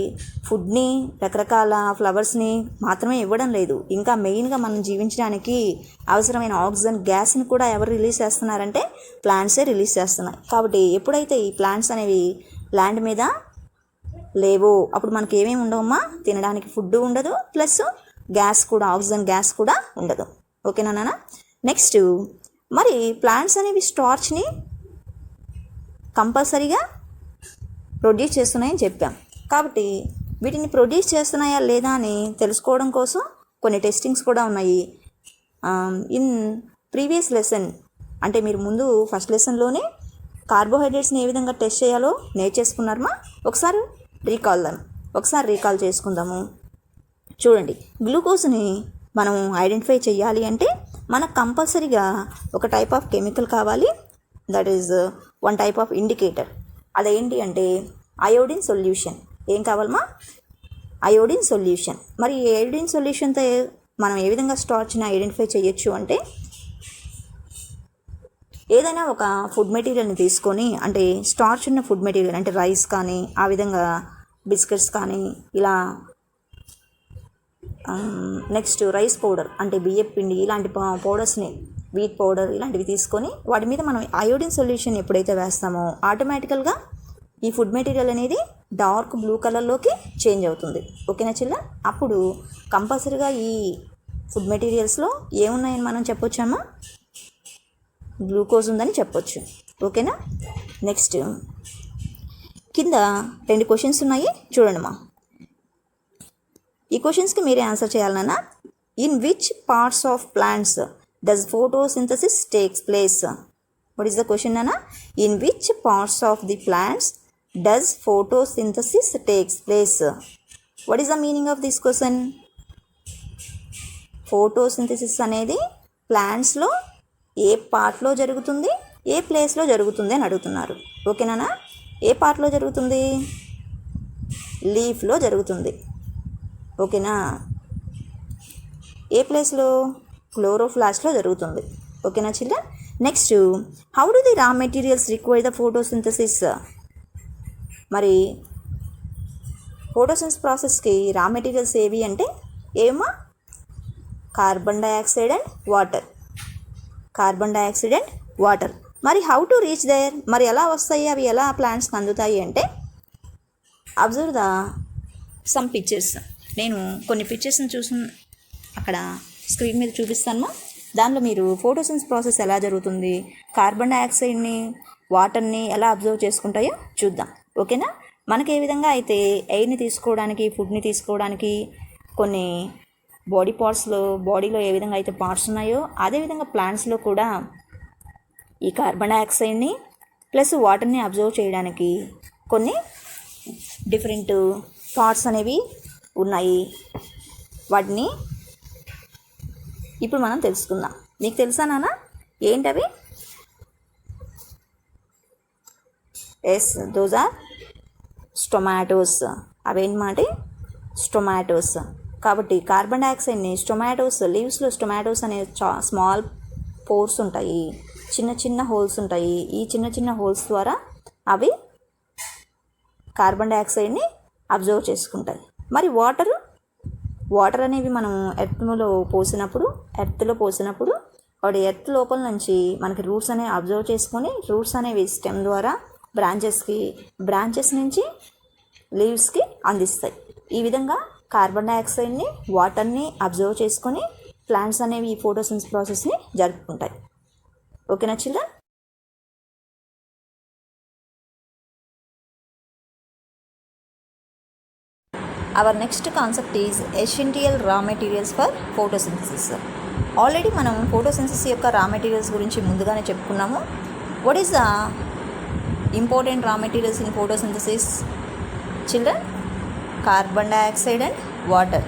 ఫుడ్ని, రకరకాల ఫ్లవర్స్ని మాత్రమే ఇవ్వడం లేదు. ఇంకా మెయిన్గా మనం జీవించడానికి అవసరమైన ఆక్సిజన్ గ్యాస్ని కూడా ఎవరు రిలీజ్ చేస్తున్నారంటే ప్లాంట్సే రిలీజ్ చేస్తున్నాయి. కాబట్టి ఎప్పుడైతే ఈ ప్లాంట్స్ అనేవి ల్యాండ్ మీద లేవో అప్పుడు మనకి ఏమేమి ఉండవమ్మా? తినడానికి ఫుడ్ ఉండదు, ప్లస్ గ్యాస్ కూడా, ఆక్సిజన్ గ్యాస్ కూడా ఉండదు. ఓకేనా నాన్న? నెక్స్ట్ మరి ప్లాంట్స్ అనేవి స్టార్చ్ని కంపల్సరీగా ప్రొడ్యూస్ చేస్తున్నాయని చెప్పాం. కాబట్టి వీటిని ప్రొడ్యూస్ చేస్తున్నాయా లేదా అని తెలుసుకోవడం కోసం కొన్ని టెస్టింగ్స్ కూడా ఉన్నాయి. ఇన్ ప్రీవియస్ లెసన్ అంటే మీరు ముందు ఫస్ట్ లెసన్లోనే కార్బోహైడ్రేట్స్ని ఏ విధంగా టెస్ట్ చేయాలో నేర్చేసుకున్నారమ్మా. ఒకసారి రీకాల్ చేసుకుందాము. చూడండి, గ్లూకోజ్ని మనం ఐడెంటిఫై చేయాలి అంటే మనకు కంపల్సరీగా ఒక టైప్ ఆఫ్ కెమికల్ కావాలి. That is one type of indicator. అదేంటి అంటే అయోడిన్ సొల్యూషన్. ఏం కావాలమ్మా? Iodine solution. మరి ఈ అయోడిన్ సొల్యూషన్తో మనం ఏ విధంగా స్టార్చ్ని ఐడెంటిఫై చేయొచ్చు అంటే ఏదైనా ఒక ఫుడ్ మెటీరియల్ని తీసుకొని, అంటే స్టార్చ్ ఉన్న ఫుడ్ మెటీరియల్ అంటే రైస్ కానీ, ఆ విధంగా బిస్కెట్స్ కానీ, ఇలా నెక్స్ట్ రైస్ పౌడర్ అంటే బియ్యం పిండి, ఇలాంటి పౌడర్స్ని, వీట్ పౌడర్ ఇలాంటివి తీసుకొని వాటి మీద మనం అయోడిన్ సొల్యూషన్ ఎప్పుడైతే వేస్తామో ఆటోమేటికల్గా ఈ ఫుడ్ మెటీరియల్ అనేది డార్క్ బ్లూ కలర్లోకి చేంజ్ అవుతుంది. ఓకేనా చిల్ల? అప్పుడు కంపల్సరీగా ఈ ఫుడ్ మెటీరియల్స్లో ఏమున్నాయని మనం చెప్పొచ్చమ్మా? గ్లూకోజ్ ఉందని చెప్పొచ్చు. ఓకేనా? నెక్స్ట్ కింద 2 క్వశ్చన్స్ ఉన్నాయి, చూడండిమా. ఈ క్వశ్చన్స్కి మీరే ఆన్సర్ చేయాలన్నా. In which parts of plants does photosynthesis takes place? What is the question అన్నా? In which parts of the plants does photosynthesis takes place? What is the meaning of this question? Photosynthesis అనేది ప్లాంట్స్లో ఏ పార్ట్లో జరుగుతుంది, ఏ ప్లేస్లో జరుగుతుంది అని అడుగుతున్నారు. ఓకేనా? ఏ పార్ట్లో జరుగుతుంది? లీఫ్లో జరుగుతుంది. ఓకేనా? ఏ ప్లేస్లో? క్లోరోప్లాస్ట్లో జరుగుతుంది. ఓకేనా children? Next how do the raw materials require the photosynthesis? మరి ఫోటోసింథసిస్ ప్రాసెస్కి రా మెటీరియల్స్ ఏవి అంటే ఏమా? Carbon dioxide and water. Carbon dioxide and water. మరి హౌ టు రీచ్ దేర్? మరి ఎలా వస్తాయి అవి, ఎలా ప్లాంట్స్కి అందుతాయి అంటే అబ్జర్వ్ ద సమ్ పిక్చర్స్. నేను కొన్ని పిక్చర్స్ని చూసిన అక్కడ స్క్రీన్ మీద చూపిస్తాను. దానిలో మీరు ఫోటోసిన్థసిస్ ప్రాసెస్ ఎలా జరుగుతుంది, కార్బన్ డైఆక్సైడ్ని వాటర్ని ఎలా అబ్జర్వ్ చేసుకుంటాయో చూద్దాం. ఓకేనా? మనకి ఏ విధంగా అయితే ఎయిర్ని తీసుకోవడానికి, ఫుడ్ని తీసుకోవడానికి కొన్ని బాడీలో ఏ విధంగా అయితే పార్ట్స్ ఉన్నాయో అదేవిధంగా ప్లాంట్స్లో కూడా ఈ కార్బన్ డైఆక్సైడ్ని ప్లస్ వాటర్ని అబ్జర్వ్ చేయడానికి కొన్ని డిఫరెంట్ పార్ట్స్ అనేవి ఉన్నాయి. వాటిని ఇప్పుడు మనం తెలుసుకుందాం. మీకు తెలుసా నాన్న ఏంటవి? Yes, those are stomatas. అవేంటమాట? స్టొమాటోస్. కాబట్టి కార్బన్ డైఆక్సైడ్ని లీవ్స్లో స్టొమాటోస్ అనే స్మాల్ పోర్స్ ఉంటాయి, చిన్న చిన్న హోల్స్ ఉంటాయి. ఈ చిన్న చిన్న హోల్స్ ద్వారా అవి కార్బన్ డైఆక్సైడ్ని అబ్జర్వ్ చేసుకుంటాయి. మరి వాటర్ అనేవి మనం ఎర్త్లో పోసినప్పుడు వాటి ఎర్త్ లోపల నుంచి మనకి రూట్స్ అనేవి అబ్జర్వ్ చేసుకొని రూట్స్ అనేవి స్టెమ్ ద్వారా బ్రాంచెస్ నుంచి లీవ్స్కి అందిస్తాయి. ఈ విధంగా కార్బన్ డైఆక్సైడ్ని వాటర్ని అబ్జర్వ్ చేసుకొని ప్లాంట్స్ అనేవి ఈ ఫోటోసిన్థసిస్ ప్రాసెస్ని జరుపుకుంటాయి. ఓకేనా children? Our next concept is essential రా మెటీరియల్స్ ఫర్ ఫోటోసిన్థసిస్. ఆల్రెడీ మనం ఫోటోసిన్థసిస్ యొక్క రా మెటీరియల్స్ గురించి ముందుగానే చెప్పుకున్నాము. వాట్ ఈస్ ద ఇంపార్టెంట్ రా materials in photosynthesis children? Carbon dioxide and water.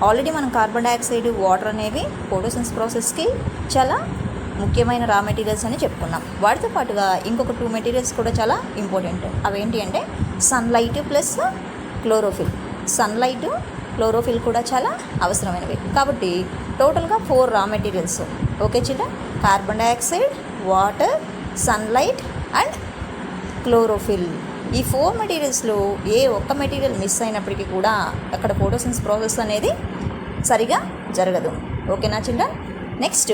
Already మనం కార్బన్ డైఆక్సైడ్, వాటర్ అనేవి ఫోటోసిన్థసిస్ ప్రాసెస్కి చాలా ముఖ్యమైన రా మెటీరియల్స్ అని చెప్పుకున్నాం. వాటితో పాటుగా ఇంకొక 2 మెటీరియల్స్ కూడా చాలా ఇంపార్టెంట్. అవేంటి అంటే sunlight plus chlorophyll. Sunlight, chlorophyll కూడా చాలా అవసరమైనవి. కాబట్టి టోటల్గా 4 raw materials. Okay children? Carbon dioxide, water, sunlight and chlorophyll. ఈ 4 మెటీరియల్స్లో ఏ ఒక్క మెటీరియల్ మిస్ అయినప్పటికీ కూడా అక్కడ ఫోటోసిన్థసిస్ ప్రాసెస్ అనేది సరిగా జరగదు. ఓకేనా children? Next,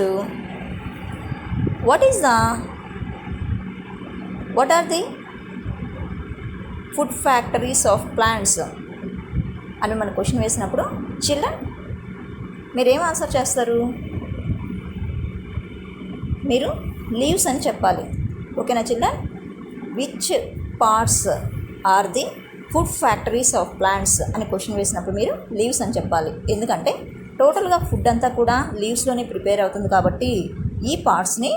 what are the food factories of plants అని మన క్వశ్చన్ వేసినప్పుడు చిల్డ్రన్ మీరేం ఆన్సర్ చేస్తారు? మీరు లీవ్స్ అని చెప్పాలి. ఓకేనా children? Which parts are the food factories of plants అని క్వశ్చన్ వేసినప్పుడు మీరు లీవ్స్ అని చెప్పాలి. ఎందుకంటే టోటల్గా ఫుడ్ అంతా కూడా లీవ్స్లోనే ప్రిపేర్ అవుతుంది కాబట్టి ఈ పార్ట్స్ని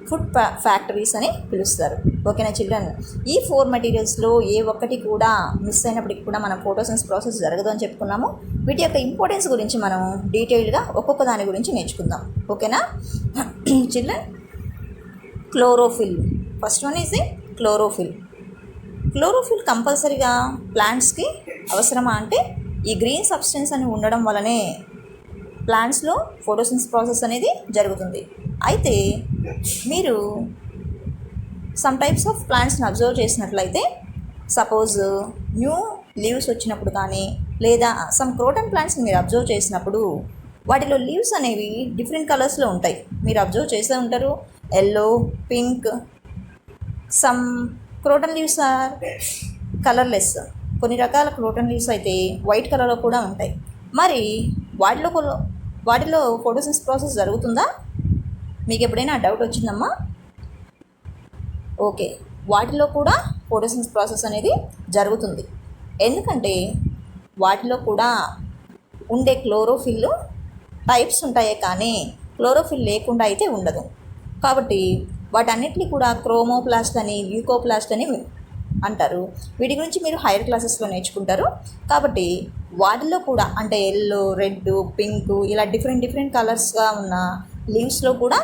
ఫుడ్ ఫ్యాక్టరీస్ అని పిలుస్తారు. ఓకేనా చిల్డ్రన్? ఈ 4 మెటీరియల్స్లో ఏ ఒక్కటి కూడా మిస్ అయినప్పటికీ కూడా మనం ఫోటోసిన్థసిస్ ప్రాసెస్ జరగదు అని చెప్పుకున్నాము. వీటి యొక్క ఇంపార్టెన్స్ గురించి మనం డీటెయిల్డ్గా ఒక్కొక్క దాని గురించి నేర్చుకుందాం. ఓకేనా children? Chlorophyll. First one is the chlorophyll. Chlorophyll కంపల్సరీగా ప్లాంట్స్కి అవసరమా అంటే ఈ గ్రీన్ సబ్స్టెన్స్ అని ఉండడం వల్లనే ప్లాంట్స్లో ఫోటోసిన్థసిస్ ప్రాసెస్ అనేది జరుగుతుంది. అయితే మీరు సమ్ టైప్స్ ఆఫ్ ప్లాంట్స్ని అబ్జర్వ్ చేసినట్లయితే సపోజ్ న్యూ లీవ్స్ వచ్చినప్పుడు కానీ లేదా సమ్ క్రోటన్ ప్లాంట్స్ని మీరు అబ్జర్వ్ చేసినప్పుడు వాటిలో లీవ్స్ అనేవి డిఫరెంట్ కలర్స్లో ఉంటాయి. మీరు అబ్జర్వ్ చేసే ఉంటారు. Yellow, pink. Some croton leaves are colourless. కొన్ని రకాల క్రోటన్ లీవ్స్ అయితే వైట్ కలర్లో కూడా ఉంటాయి. మరి వాటిలో ఫోటోసిన్థసిస్ ప్రాసెస్ జరుగుతుందా? మీకు ఎప్పుడైనా డౌట్ వచ్చిందమ్మా? ఓకే, వాటిలో కూడా ఫోటోసిన్థసిస్ ప్రాసెస్ అనేది జరుగుతుంది. ఎందుకంటే వాటిలో కూడా ఉండే క్లోరోఫిల్ టైప్స్ ఉంటాయే కానీ క్లోరోఫిల్ లేకుండా అయితే ఉండదు. కాబట్టి వాటన్నిటిని కూడా క్రోమోప్లాస్ట్ అని, ల్యూకోప్లాస్ట్ అని అంటారు. వీటి గురించి మీరు హైయర్ క్లాసెస్లో నేర్చుకుంటారు. కాబట్టి వాటిలో కూడా అంటే ఎల్లో, రెడ్, పింక్ ఇలా డిఫరెంట్ కలర్స్గా ఉన్న లీవ్స్లో కూడా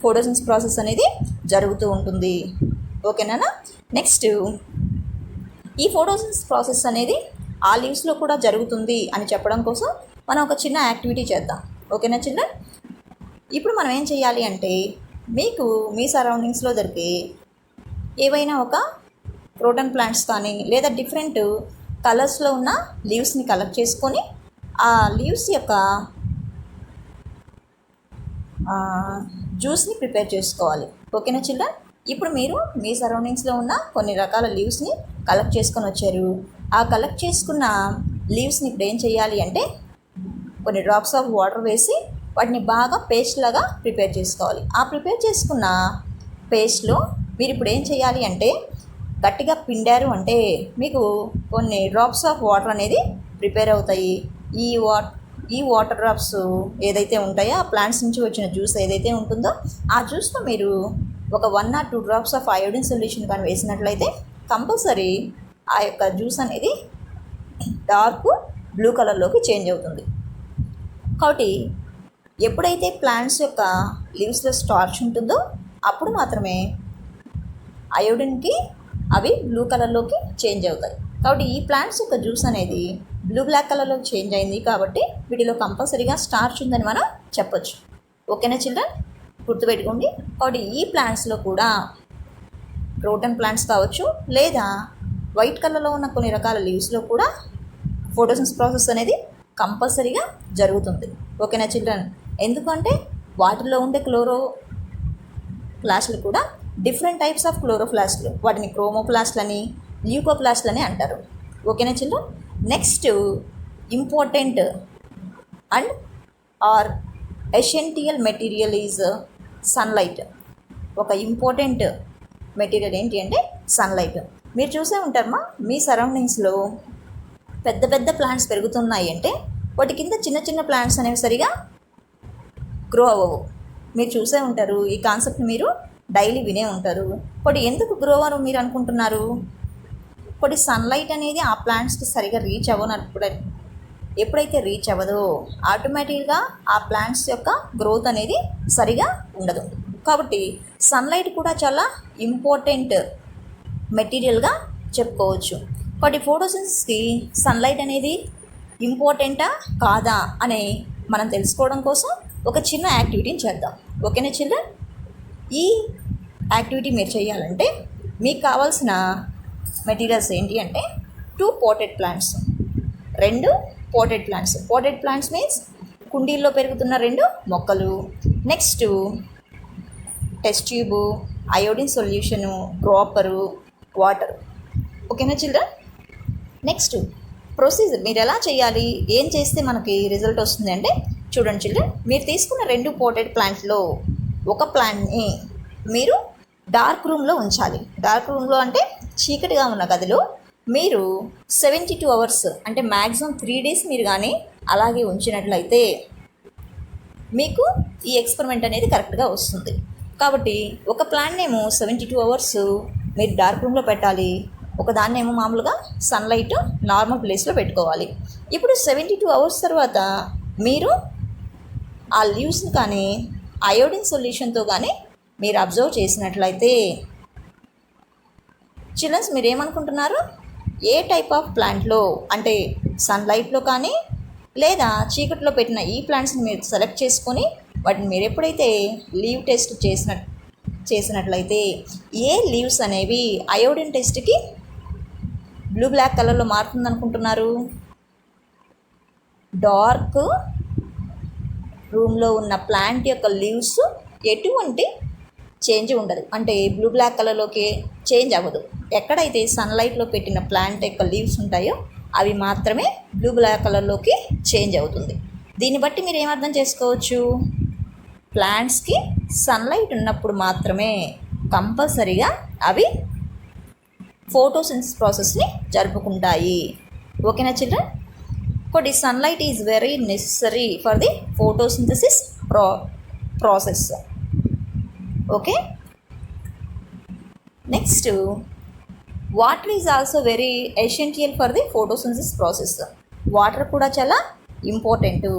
ఫోటోసిన్థసిస్ ప్రాసెస్ అనేది జరుగుతూ ఉంటుంది. ఓకేనా? నెక్స్ట్, ఈ ఫోటోసిన్థసిస్ ప్రాసెస్ అనేది ఆ లీవ్స్లో కూడా జరుగుతుంది అని చెప్పడం కోసం మనం ఒక చిన్న యాక్టివిటీ చేద్దాం. ఓకేనా చిల్డ్రన్? ఇప్పుడు మనం ఏం చేయాలి అంటే మీకు మీ సరౌండింగ్స్లో దొరికే ఏవైనా ఒక క్రోటన్ ప్లాంట్స్ కానీ లేదా డిఫరెంట్ కలర్స్లో ఉన్న లీవ్స్ని కలెక్ట్ చేసుకొని ఆ లీవ్స్ యొక్క జ్యూస్ని ప్రిపేర్ చేసుకోవాలి. ఓకేనా చిల్డ్రన్? ఇప్పుడు మీరు మీ సరౌండింగ్స్లో ఉన్న కొన్ని రకాల లీవ్స్ని కలెక్ట్ చేసుకొని వచ్చారు. ఆ కలెక్ట్ చేసుకున్న లీవ్స్ని ఇప్పుడు ఏం చేయాలి అంటే కొన్ని డ్రాప్స్ ఆఫ్ వాటర్ వేసి వాటిని బాగా పేస్ట్ లాగా ప్రిపేర్ చేసుకోవాలి. ఆ ప్రిపేర్ చేసుకున్న పేస్ట్లో మీరు ఇప్పుడు ఏం చేయాలి అంటే గట్టిగా పిండారు అంటే మీకు కొన్ని డ్రాప్స్ ఆఫ్ వాటర్ అనేది ప్రిపేర్ అవుతాయి. ఈ వాటర్ డ్రాప్స్ ఏదైతే ఉంటాయో ఆ ప్లాంట్స్ నుంచి వచ్చిన జ్యూస్ ఏదైతే ఉంటుందో ఆ జ్యూస్లో మీరు ఒక 1 or 2 drops of iodine solution కానీ వేసినట్లయితే కంపల్సరీ ఆ యొక్క జ్యూస్ అనేది డార్క్ బ్లూ కలర్లోకి చేంజ్ అవుతుంది. కాబట్టి ఎప్పుడైతే ప్లాంట్స్ యొక్క లీవ్స్లో స్టార్చ్ ఉంటుందో అప్పుడు మాత్రమే అయోడిన్కి అవి బ్లూ కలర్లోకి చేంజ్ అవుతాయి. కాబట్టి ఈ ప్లాంట్స్ యొక్క జ్యూస్ అనేది బ్లూ బ్లాక్ కలర్లోకి చేంజ్ అయింది కాబట్టి వీటిలో కంపల్సరీగా స్టార్చ్ ఉందని మనం చెప్పొచ్చు. ఓకేనా చిల్డ్రన్, గుర్తుపెట్టుకోండి. కాబట్టి ఈ ప్లాంట్స్లో కూడా క్రోటన్ ప్లాంట్స్ కావచ్చు లేదా వైట్ కలర్లో ఉన్న కొన్ని రకాల లీవ్స్లో కూడా ఫోటోసింథసిస్ ప్రాసెస్ అనేది కంపల్సరీగా జరుగుతుంది. ఓకేనా చిల్డ్రన్, ఎందుకంటే వాటిలో ఉండే క్లోరోప్లాస్ట్లు కూడా డిఫరెంట్ టైప్స్ ఆఫ్ క్లోరోప్లాస్ట్లు, వాటిని క్రోమోప్లాస్ట్లని ల్యూకోప్లాస్ట్లని అంటారు. ఓకేనా children. Next important and are essential material is sunlight. ఒక ఇంపార్టెంట్ మెటీరియల్ ఏంటి అంటే సన్లైట్. మీరు చూసే ఉంటారమ్మా, మీ సరౌండింగ్స్లో పెద్ద పెద్ద ప్లాంట్స్ పెరుగుతున్నాయి అంటే వాటి కింద చిన్న చిన్న ప్లాంట్స్ అనేవి సరిగా గ్రో అవ్వవు. మీరు చూసే ఉంటారు, ఈ కాన్సెప్ట్ మీరు డైలీ వినే ఉంటారు. వాటి ఎందుకు గ్రో అవ్వరు మీరు అనుకుంటున్నారు? వాటి సన్లైట్ అనేది ఆ ప్లాంట్స్కి సరిగా రీచ్ అవ్వనప్పుడు ఎప్పుడైతే రీచ్ అవ్వదో ఆటోమేటిక్గా ఆ ప్లాంట్స్ యొక్క గ్రోత్ అనేది సరిగా ఉండదు. కాబట్టి సన్లైట్ కూడా చాలా ఇంపార్టెంట్ మెటీరియల్గా చెప్పుకోవచ్చు. వాటి ఫోటోసింథసిస్కి సన్లైట్ అనేది ఇంపార్టెంటా కాదా అని మనం తెలుసుకోవడం కోసం ఒక చిన్న యాక్టివిటీని చేద్దాం. ఓకేనా చిల్డ్రన్? ఈ యాక్టివిటీ మీరు చేయాలంటే మీకు కావాల్సిన మెటీరియల్స్ ఏంటి అంటే 2 potted plants, 2 potted plants. potted plants means కుండీల్లో పెరుగుతున్న 2 మొక్కలు. Next test tube, iodine solution, dropper, water. ఓకేనా చిల్డ్రన్? నెక్స్ట్ ప్రొసీజర్ మీరు ఎలా చేయాలి, ఏం చేస్తే మనకి రిజల్ట్ వస్తుంది అంటే చూడండి చిల్డ్రన్, మీరు తీసుకున్న 2 potted ప్లాంట్లో ఒక ప్లాంట్ని మీరు డార్క్ రూమ్లో ఉంచాలి. డార్క్ రూమ్లో అంటే చీకటిగా ఉన్న గదిలో మీరు 72 hours అంటే మ్యాక్సిమం 3 days మీరు కానీ అలాగే ఉంచినట్లయితే మీకు ఈ ఎక్స్పెరిమెంట్ అనేది కరెక్ట్గా వస్తుంది. కాబట్టి ఒక ప్లాంట్నేమో 72 hours మీరు డార్క్ రూమ్లో పెట్టాలి, ఒకదాన్నేమో మామూలుగా సన్లైట్ నార్మల్ ప్లేస్లో పెట్టుకోవాలి. ఇప్పుడు 72 hours తర్వాత మీరు ఆ లీవ్స్ని కానీ అయోడిన్ సొల్యూషన్తో కానీ మీరు అబ్జర్వ్ చేసినట్లయితే చిల్డ్రన్స్ మీరు ఏమనుకుంటున్నారు, ఏ టైప్ ఆఫ్ ప్లాంట్లో అంటే సన్లైట్లో కానీ లేదా చీకట్లో పెట్టిన ఈ ప్లాంట్స్ని మీరు సెలెక్ట్ చేసుకొని వాటిని మీరు ఎప్పుడైతే లీవ్ టెస్ట్ చేసినట్లయితే ఏ లీవ్స్ అనేవి అయోడిన్ టెస్ట్కి బ్లూ బ్లాక్ కలర్లో మారుతుంది అనుకుంటున్నారు? డార్క్ రూమ్లో ఉన్న ప్లాంట్ యొక్క లీవ్స్ ఎటువంటి చేంజ్ ఉండదు, అంటే బ్లూ బ్లాక్ కలర్లోకి చేంజ్ అవ్వదు. ఎక్కడైతే సన్లైట్లో పెట్టిన ప్లాంట్ యొక్క లీవ్స్ ఉంటాయో అవి మాత్రమే బ్లూ బ్లాక్ కలర్లోకి చేంజ్ అవుతుంది. దీన్ని బట్టి మీరు ఏమర్థం చేసుకోవచ్చు, ప్లాంట్స్కి సన్లైట్ ఉన్నప్పుడు మాత్రమే కంపల్సరీగా అవి ఫోటోసింథసిస్ ప్రాసెస్ని జరుపుకుంటాయి. ఓకేనా చిల్డ్రన్? బట్ ఈ sunlight is very necessary for the photosynthesis process. Okay. Next water is also very essential for the photosynthesis process. Water కూడా చాలా ఇంపార్టెంట్.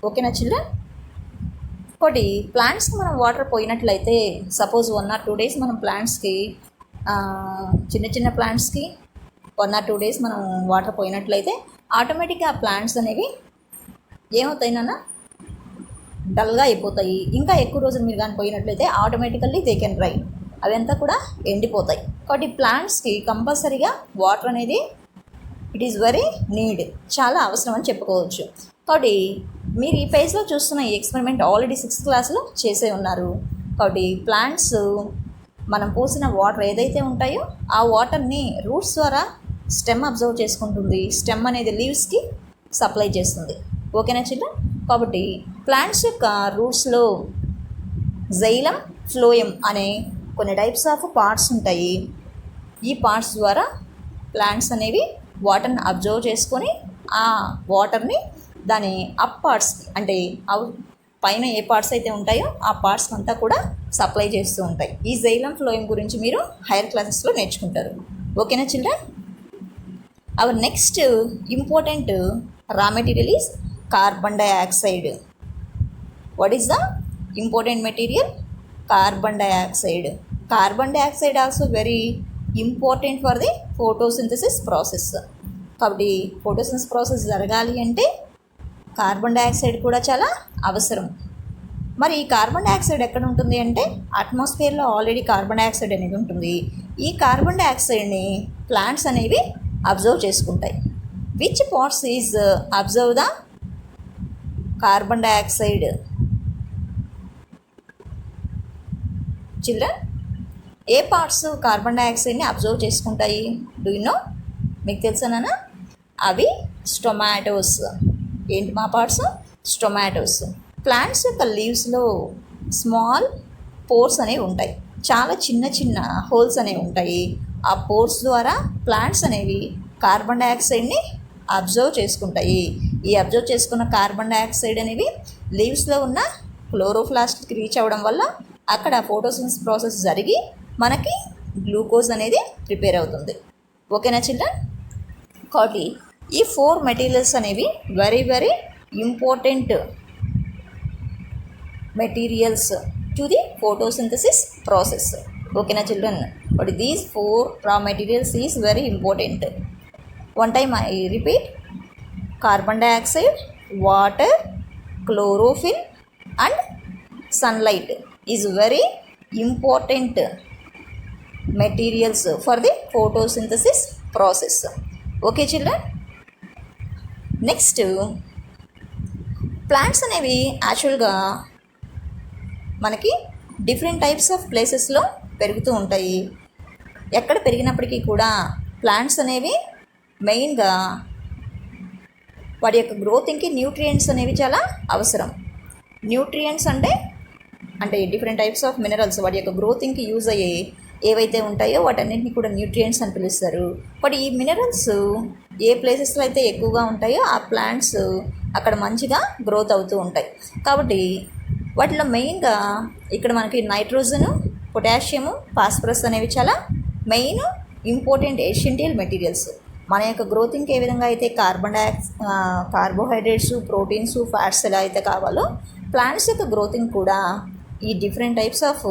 ఓకేనా చిల్డ్రన్? ఒకటి ప్లాంట్స్కి మనం వాటర్ పోయినట్లయితే సపోజ్ 1 or 2 days మనం ప్లాంట్స్కి చిన్న చిన్న ప్లాంట్స్కి 1 or 2 days మనం వాటర్ పోయినట్లయితే ఆటోమేటిక్గా ఆ ప్లాంట్స్ అనేవి ఏమవుతాయి నాన్న, డల్గా అయిపోతాయి. ఇంకా ఎక్కువ రోజులు మీరు కానీ పోయినట్లయితే ఆటోమేటికల్లీ దే కెన్ డ్రై, అవి అంతా కూడా ఎండిపోతాయి. కాబట్టి ప్లాంట్స్కి కంపల్సరీగా వాటర్ అనేది ఇట్ ఈస్ వెరీ నీడ్, చాలా అవసరం అని చెప్పుకోవచ్చు. కాబట్టి మీరు ఈ పేజ్లో చూస్తున్న ఈ ఎక్స్పెరిమెంట్ ఆల్రెడీ 6th క్లాస్లో చేసే ఉన్నారు. కాబట్టి ప్లాంట్స్ మనం పోసిన వాటర్ ఏదైతే ఉంటాయో ఆ వాటర్ని రూట్స్ ద్వారా స్టెమ్ అబ్జర్వ్ చేసుకుంటుంది. స్టెమ్ అనేది లీవ్స్కి సప్లై చేస్తుంది. ఓకేనా చిల్డ్రన్? కాబట్టి ప్లాంట్స్ యొక్క రూట్స్లో జైలం, ఫ్లోయం అనే కొన్ని టైప్స్ ఆఫ్ పార్ట్స్ ఉంటాయి. ఈ పార్ట్స్ ద్వారా ప్లాంట్స్ అనేవి వాటర్ని అబ్జర్వ్ చేసుకొని ఆ వాటర్ని దాని అప్ పార్ట్స్ అంటే పైన ఏ పార్ట్స్ అయితే ఉంటాయో ఆ పార్ట్స్ అంతా కూడా సప్లై చేస్తూ ఉంటాయి. ఈ జైలం, ఫ్లోయం గురించి మీరు హైయర్ క్లాసెస్లో నేర్చుకుంటారు. ఓకేనా children? Our next important raw material is carbon dioxide. What is the important material? Carbon dioxide. Carbon dioxide also very important for the photosynthesis process. కాబట్టి ఫోటోసింథసిస్ ప్రాసెస్ జరగాలి అంటే కార్బన్ డైఆక్సైడ్ కూడా చాలా అవసరం. మరి ఈ కార్బన్ డైఆక్సైడ్ ఎక్కడ ఉంటుంది అంటే అట్మాస్ఫియర్లో ఆల్రెడీ కార్బన్ డైఆక్సైడ్ అనేది ఉంటుంది. ఈ కార్బన్ డైఆక్సైడ్ని ప్లాంట్స్ అనేవి అబ్జర్వ్ చేసుకుంటాయి. Which parts is observe the carbon dioxide? Children, ఏ పార్ట్స్ కార్బన్ డైఆక్సైడ్ని అబ్జర్వ్ చేసుకుంటాయి? Do you know? మీకు తెలుసా నాన్న? అవి స్టొమాటోస్. ఏంటి మా పార్ట్స్? స్టొమాటోస్. ప్లాంట్స్ యొక్క లీవ్స్లో స్మాల్ పోర్స్ అనేవి ఉంటాయి. చాలా చిన్న చిన్న హోల్స్ అనేవి ఉంటాయి. ఆ పోర్స్ ద్వారా ప్లాంట్స్ అనేవి కార్బన్ డైఆక్సైడ్ని అబ్జర్వ్ చేసుకుంటాయి. ఈ అబ్జర్వ్ చేసుకున్న కార్బన్ డైఆక్సైడ్ అనేవి లీవ్స్లో ఉన్న క్లోరోప్లాస్ట్కి రీచ్ అవ్వడం వల్ల అక్కడ ఫోటోసింథసిస్ ప్రాసెస్ జరిగి మనకి గ్లూకోజ్ అనేది ప్రిపేర్ అవుతుంది. ఓకేనా చిల్డ్రన్? కాబట్టి ఈ 4 మెటీరియల్స్ అనేవి very very important materials to the photosynthesis process. ఓకేనా children? But these 4 raw materials is very important. One time I repeat: carbon dioxide, water, chlorophyll and sunlight is very important materials for the photosynthesis process. Okay children? Next, plants అనేవి యాక్చువల్గా మనకి different types of ప్లేసెస్లో పెరుగుతూ ఉంటాయి. ఎక్కడ పెరిగినప్పటికీ కూడా plants అనేవి మెయిన్గా వాటి యొక్క గ్రోతింగ్కి న్యూట్రియంట్స్ అనేవి చాలా అవసరం. న్యూట్రియంట్స్ అంటే డిఫరెంట్ టైప్స్ ఆఫ్ మినరల్స్ వాటి యొక్క గ్రోతింగ్కి యూజ్ అయ్యే ఏవైతే ఉంటాయో వాటన్నిటిని కూడా న్యూట్రియంట్స్ అని పిలుస్తారు. బట్ ఈ మినరల్స్ ఏ ప్లేసెస్లో అయితే ఎక్కువగా ఉంటాయో ఆ ప్లాంట్స్ అక్కడ మంచిగా గ్రోత్ అవుతూ ఉంటాయి. కాబట్టి వాటిలో మెయిన్గా ఇక్కడ మనకి నైట్రోజను, పొటాషియము, ఫాస్ఫరస్ అనేవి చాలా మెయిన్ ఇంపార్టెంట్ ఎసెన్షియల్ మెటీరియల్స్. మన యొక్క గ్రోతింగ్కి ఏ విధంగా అయితే కార్బోహైడ్రేట్స్, ప్రోటీన్స్, ఫ్యాట్స్ ఎలా అయితే కావాలో ప్లాంట్స్ యొక్క గ్రోతింగ్ కూడా ఈ డిఫరెంట్ టైప్స్ ఆఫ్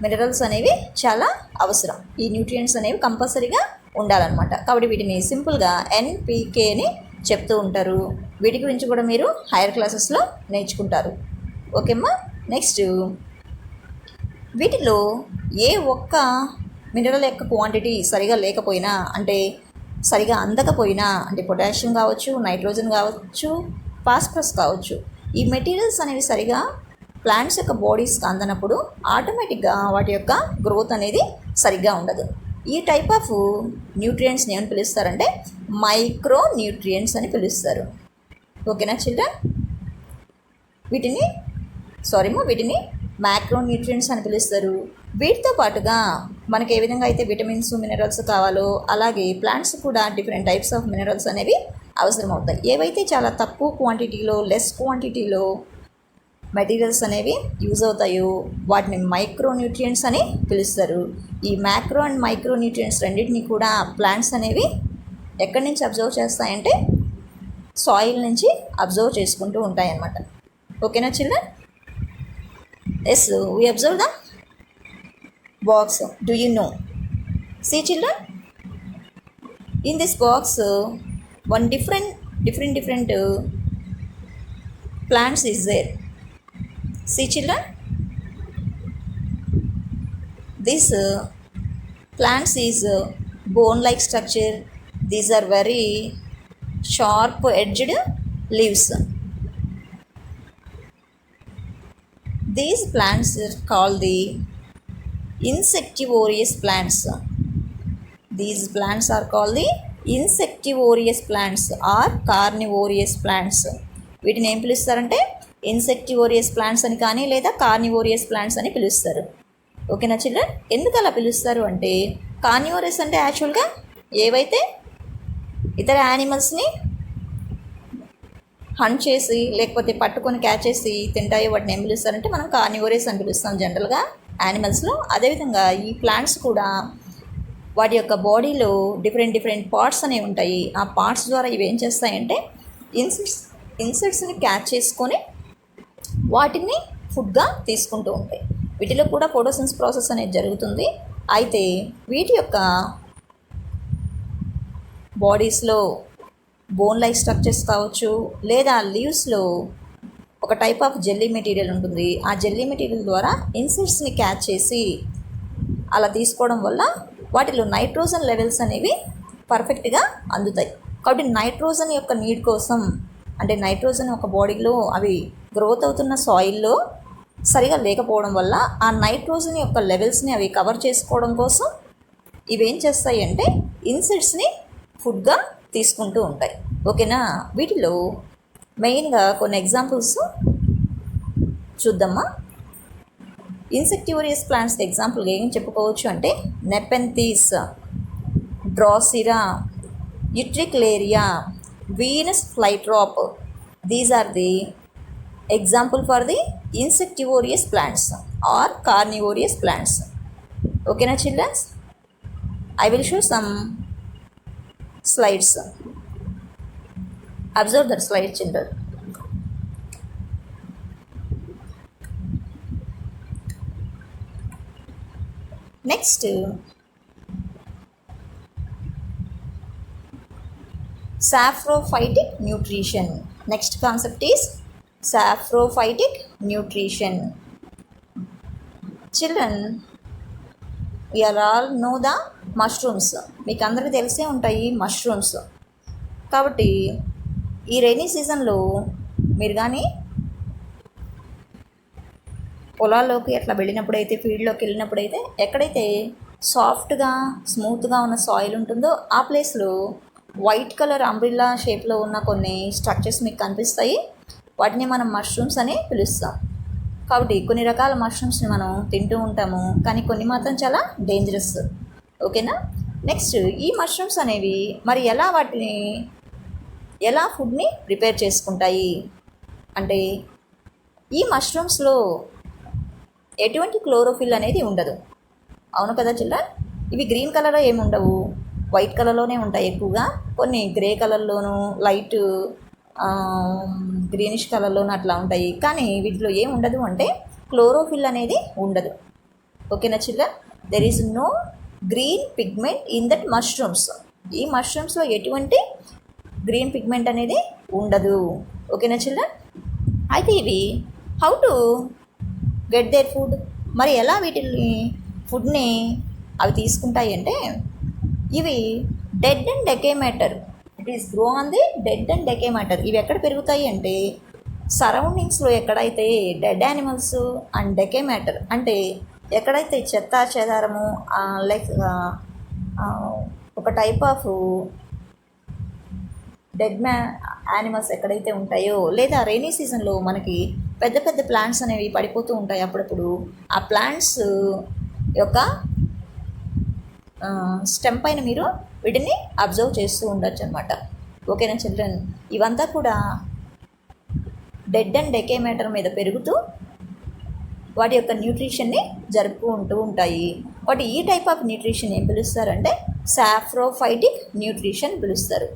మినరల్స్ అనేవి చాలా అవసరం. ఈ న్యూట్రియంట్స్ అనేవి కంపల్సరీగా ఉండాలన్నమాట. కాబట్టి వీటిని సింపుల్గా ఎన్పికే అని చెప్తూ ఉంటారు. వీటి గురించి కూడా మీరు హైయర్ క్లాసెస్లో నేర్చుకుంటారు. ఓకేమ్మా? నెక్స్ట్, వీటిలో ఏ ఒక్క మినరల్ యొక్క క్వాంటిటీ సరిగా లేకపోయినా అంటే సరిగా అందకపోయినా అంటే పొటాషియం కావచ్చు, నైట్రోజన్ కావచ్చు, ఫాస్ఫరస్ కావచ్చు, ఈ మెటీరియల్స్ అనేవి సరిగా ప్లాంట్స్ యొక్క బాడీస్కి అందనప్పుడు ఆటోమేటిక్గా వాటి యొక్క గ్రోత్ అనేది సరిగ్గా ఉండదు. ఈ టైప్ ఆఫ్ న్యూట్రియంట్స్ని ఏమని పిలుస్తారంటే మైక్రో న్యూట్రియంట్స్ అని పిలుస్తారు. ఓకేనా చిల్డ్రన్? వీటిని మ్యాక్రో న్యూట్రియంట్స్ అని పిలుస్తారు. వీటితో పాటుగా మనకి ఏ విధంగా అయితే విటమిన్స్, మినరల్స్ కావాలో అలాగే ప్లాంట్స్ కూడా డిఫరెంట్ టైప్స్ ఆఫ్ మినరల్స్ అనేవి అవసరం అవుతాయి. ఏవైతే చాలా తక్కువ క్వాంటిటీలో, లెస్ క్వాంటిటీలో మెటీరియల్స్ అనేవి యూజ్ అవుతాయో వాటిని మైక్రో న్యూట్రియంట్స్ అని పిలుస్తారు. ఈ మ్యాక్రో అండ్ మైక్రో న్యూట్రియంట్స్ రెండింటిని కూడా ప్లాంట్స్ అనేవి ఎక్కడి నుంచి అబ్జర్వ్ చేస్తాయంటే సాయిల్ నుంచి అబ్జర్వ్ చేసుకుంటూ ఉంటాయన్నమాట. ఓకేనా children? Yes, we observe the box. Do you know? See children, in this box one different plants is there. See children, this plants is bone like structure. These are very sharp edged leaves. These plants are called the insectivorous plants. These plants are called the insectivorous plants or carnivorous plants. వీటిని ఏం పిలుస్తారంటే ఇన్సెక్టివోరియస్ plants అని కానీ లేదా కార్నివోరియస్ plants అని పిలుస్తారు. ఓకేనా children? ఎందుకు అలా పిలుస్తారు అంటే కార్నివోరియస్ అంటే యాక్చువల్గా ఏవైతే ఇతర యానిమల్స్ని హంట్ చేసి లేకపోతే పట్టుకొని క్యాచ్ చేసి తింటాయో వాటిని ఏం పిలుస్తారంటే మనం కార్నివోరియస్ అని పిలుస్తాం జనరల్గా యానిమల్స్లో. అదేవిధంగా ఈ ప్లాంట్స్ కూడా వాటి యొక్క బాడీలో డిఫరెంట్ పార్ట్స్ అనేవి ఉంటాయి. ఆ పార్ట్స్ ద్వారా ఇవి ఏం చేస్తాయంటే ఇన్సెక్ట్స్ని క్యాచ్ చేసుకొని వాటిని ఫుడ్గా తీసుకుంటూ ఉంటాయి. వీటిలో కూడా ఫోటోసిన్థసిస్ ప్రాసెస్ అనేది జరుగుతుంది. అయితే వీటి యొక్క బాడీస్లో బోన్ లైక్ స్ట్రక్చర్స్ కావచ్చు, లేదా లీవ్స్లో ఒక టైప్ ఆఫ్ జెల్లీ మెటీరియల్ ఉంటుంది. ఆ జెల్లీ మెటీరియల్ ద్వారా ఇన్సెక్ట్స్ని క్యాచ్ చేసి అలా తీసుకోవడం వల్ల వాటిలో నైట్రోజన్ లెవెల్స్ అనేవి పర్ఫెక్ట్గా అందుతాయి. కాబట్టి నైట్రోజన్ యొక్క నీడ్ కోసం, అంటే నైట్రోజన్ ఒక బాడీలో అవి గ్రోత్ అవుతున్న సాయిల్లో సరిగా లేకపోవడం వల్ల ఆ నైట్రోజన్ యొక్క లెవెల్స్ని అవి కవర్ చేసుకోవడం కోసం ఇవేం చేస్తాయి అంటే ఇన్సెక్ట్స్ని ఫుడ్గా తీసుకుంటూ ఉంటాయి. ఓకేనా? వీటిలో మెయిన్గా కొన్ని ఎగ్జాంపుల్స్ చూద్దామా. ఇన్సెక్టివోరియస్ ప్లాంట్స్కి ఎగ్జాంపుల్గా ఏం చెప్పుకోవచ్చు అంటే nepenthes, drosera, utricularia, Venus flytrap. These are the example for the insectivorous plants or carnivorous plants. Okay na children? I will show some slides. Observe that slide children. Next, saprophytic nutrition. Next concept is saprophytic nutrition. Children, we are all know the mushrooms. మీకు అందరికీ తెలిసే ఉంటాయి mushrooms. కాబట్టి ఈ rainy సీజన్లో మీరు కానీ పొలాల్లోకి అట్లా వెళ్ళినప్పుడైతే, ఫీల్డ్లోకి వెళ్ళినప్పుడైతే ఎక్కడైతే సాఫ్ట్గా స్మూత్గా ఉన్న సాయిల్ ఉంటుందో ఆ ప్లేస్లో వైట్ కలర్ అంబ్రిల్లా షేప్లో ఉన్న కొన్ని స్ట్రక్చర్స్ మీకు కనిపిస్తాయి. వాటిని మనం మష్రూమ్స్ అని పిలుస్తాం. కాబట్టి కొన్ని రకాల మష్రూమ్స్ని మనం తింటూ ఉంటాము, కానీ కొన్ని మాత్రం చాలా డేంజరస్. ఓకేనా? నెక్స్ట్, ఈ మష్రూమ్స్ అనేవి మరి ఎలా ఫుడ్ని ప్రిపేర్ చేసుకుంటాయి అంటే ఈ మష్రూమ్స్లో ఎటువంటి క్లోరోఫిల్ అనేది ఉండదు. అవును కదా చిల్డ్రన్? ఇవి గ్రీన్ కలర్లో ఏమి ఉండవు, వైట్ కలర్లోనే ఉంటాయి ఎక్కువగా. కొన్ని గ్రే కలర్లోనూ లైట్ గ్రీనిష్ కలర్లోనూ అట్లా ఉంటాయి. కానీ వీటిలో ఏం ఉండదు అంటే క్లోరోఫిల్ అనేది ఉండదు. ఓకేనా children? There is no green pigment in that mushrooms. ఈ మష్రూమ్స్లో ఎటువంటి గ్రీన్ పిగ్మెంట్ అనేది ఉండదు. ఓకేనా చిల్డ్రన్? అయితే ఇవి how to get their food, మరి ఎలా వీటిని ఫుడ్ని అవి తీసుకుంటాయి అంటే ఇవి dead and decay matter. It is grow on the dead and decay matter. ఇవి ఎక్కడ పెరుగుతాయి అంటే సరౌండింగ్స్లో ఎక్కడైతే dead animals and decay matter అంటే ఎక్కడైతే చెత్త చెదారము లైక్ ఒక టైప్ ఆఫ్ డెడ్ యానిమల్స్ ఎక్కడైతే ఉంటాయో, లేదా రైనీ సీజన్లో మనకి పెద్ద పెద్ద ప్లాంట్స్ అనేవి పడిపోతూ ఉంటాయి. అప్పుడప్పుడు ఆ ప్లాంట్స్ యొక్క స్టెమ్ పైన మీరు వీటిని అబ్జర్వ్ చేస్తూ ఉండొచ్చు అనమాట. ఓకేనా చిల్డ్రన్? ఇవంతా కూడా డెడ్ అండ్ డెకే మ్యాటర్ మీద పెరుగుతూ వాటి యొక్క న్యూట్రిషన్ని జరుపుకుంటూ ఉంటాయి. వాటి ఈ టైప్ ఆఫ్ న్యూట్రిషన్ ఏం పిలుస్తారంటే సాప్రోఫైటిక్ న్యూట్రిషన్ పిలుస్తారు.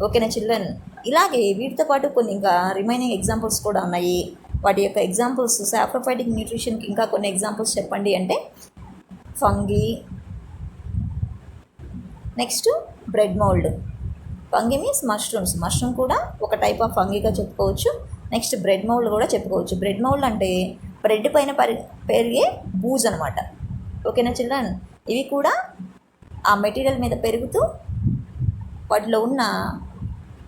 ఓకేనా చిల్డ్రన్? ఇలాగే వీటితో పాటు కొన్ని ఇంకా రిమైనింగ్ ఎగ్జాంపుల్స్ కూడా ఉన్నాయి. వాటి యొక్క ఎగ్జాంపుల్స్ సాప్రోఫైటిక్ న్యూట్రిషన్కి ఇంకా కొన్ని ఎగ్జాంపుల్స్ చెప్పండి అంటే fungi, next bread mould. Fungi means mushrooms. Mushroom కూడా ఒక టైప్ ఆఫ్ ఫంగీగా చెప్పుకోవచ్చు. నెక్స్ట్ బ్రెడ్ మౌల్డ్ కూడా చెప్పుకోవచ్చు. బ్రెడ్ మౌల్డ్ అంటే బ్రెడ్ పైన పెరిగే బూజ్ అనమాట. ఓకేనా చిల్డ్రన్? ఇవి కూడా ఆ మెటీరియల్ మీద పెరుగుతూ వాటిలో ఉన్న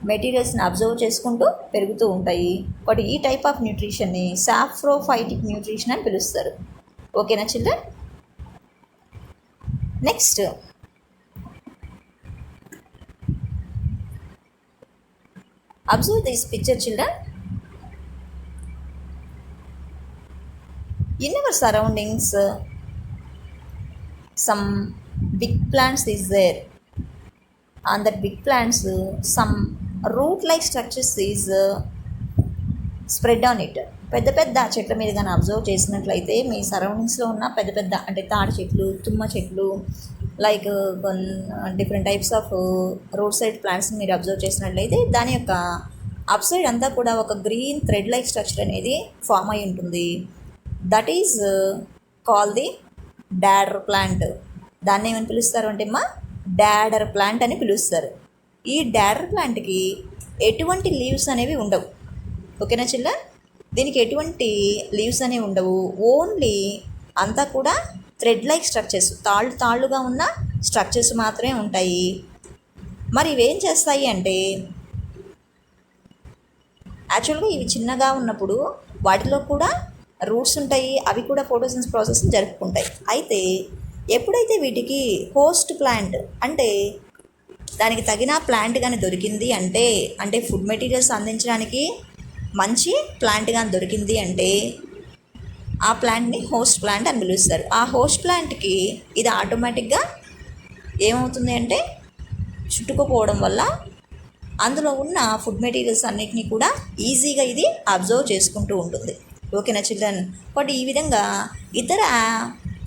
మెటీరియల్స్ని అబ్జర్వ్ చేసుకుంటూ పెరుగుతూ ఉంటాయి. వాటి ఈ టైప్ ఆఫ్ న్యూట్రిషన్ని సాప్రోఫైటిక్ న్యూట్రిషన్ అని పిలుస్తారు. ఓకేనా children? Next, observe this picture children. In our surroundings, some big plants is there. On that big plants, some root like structures is spread on it. పెద్ద పెద్ద చెట్ల మీద కానీ అబ్జర్వ్ చేసినట్లయితే మీ సరౌండింగ్స్లో ఉన్న పెద్ద పెద్ద అంటే తాడి చెట్లు, తుమ్మ చెట్లు, like different types of roadside ప్లాంట్స్ని మీరు అబ్జర్వ్ చేసినట్లయితే దాని యొక్క అప్ సైడ్ అంతా కూడా ఒక గ్రీన్ థ్రెడ్ లైక్ స్ట్రక్చర్ అనేది ఫామ్ అయి ఉంటుంది. That is call the daughter plant. దాన్ని ఏమని పిలుస్తారు అంటే డాడర్ ప్లాంట్ అని పిలుస్తారు. ఈ డాడర్ ప్లాంట్కి ఎటువంటి లీవ్స్ అనేవి ఉండవు. ఓకేనా చిల్డ్రన్? దీనికి ఎటువంటి లీవ్స్ అనేవి ఉండవు. ఓన్లీ అంతా కూడా థ్రెడ్ లైక్ స్ట్రక్చర్స్, తాళ్ళుగా ఉన్న స్ట్రక్చర్స్ మాత్రమే ఉంటాయి. మరి ఇవేం చేస్తాయి అంటే యాక్చువల్గా ఇవి చిన్నగా ఉన్నప్పుడు వాటిలో కూడా రూట్స్ ఉంటాయి, అవి కూడా ఫోటోసిన్థసిస్ ప్రాసెస్ జరుపుకుంటాయి. అయితే ఎప్పుడైతే వీటికి హోస్ట్ ప్లాంట్ అంటే దానికి తగిన ప్లాంట్ కానీ దొరికింది అంటే ఫుడ్ మెటీరియల్స్ అందించడానికి మంచి ప్లాంట్ కానీ దొరికింది అంటే ఆ ప్లాంట్ని హోస్ట్ ప్లాంట్ అని పిలుస్తారు. ఆ హోస్ట్ ప్లాంట్కి ఇది ఆటోమేటిక్గా ఏమవుతుంది అంటే చుట్టుకుపోవడం వల్ల అందులో ఉన్న ఫుడ్ మెటీరియల్స్ అన్నిటినీ కూడా ఈజీగా ఇది అబ్జర్వ్ చేసుకుంటూ ఉంటుంది. ఓకేనా చిల్డ్రన్? బట్ ఈ విధంగా ఇతర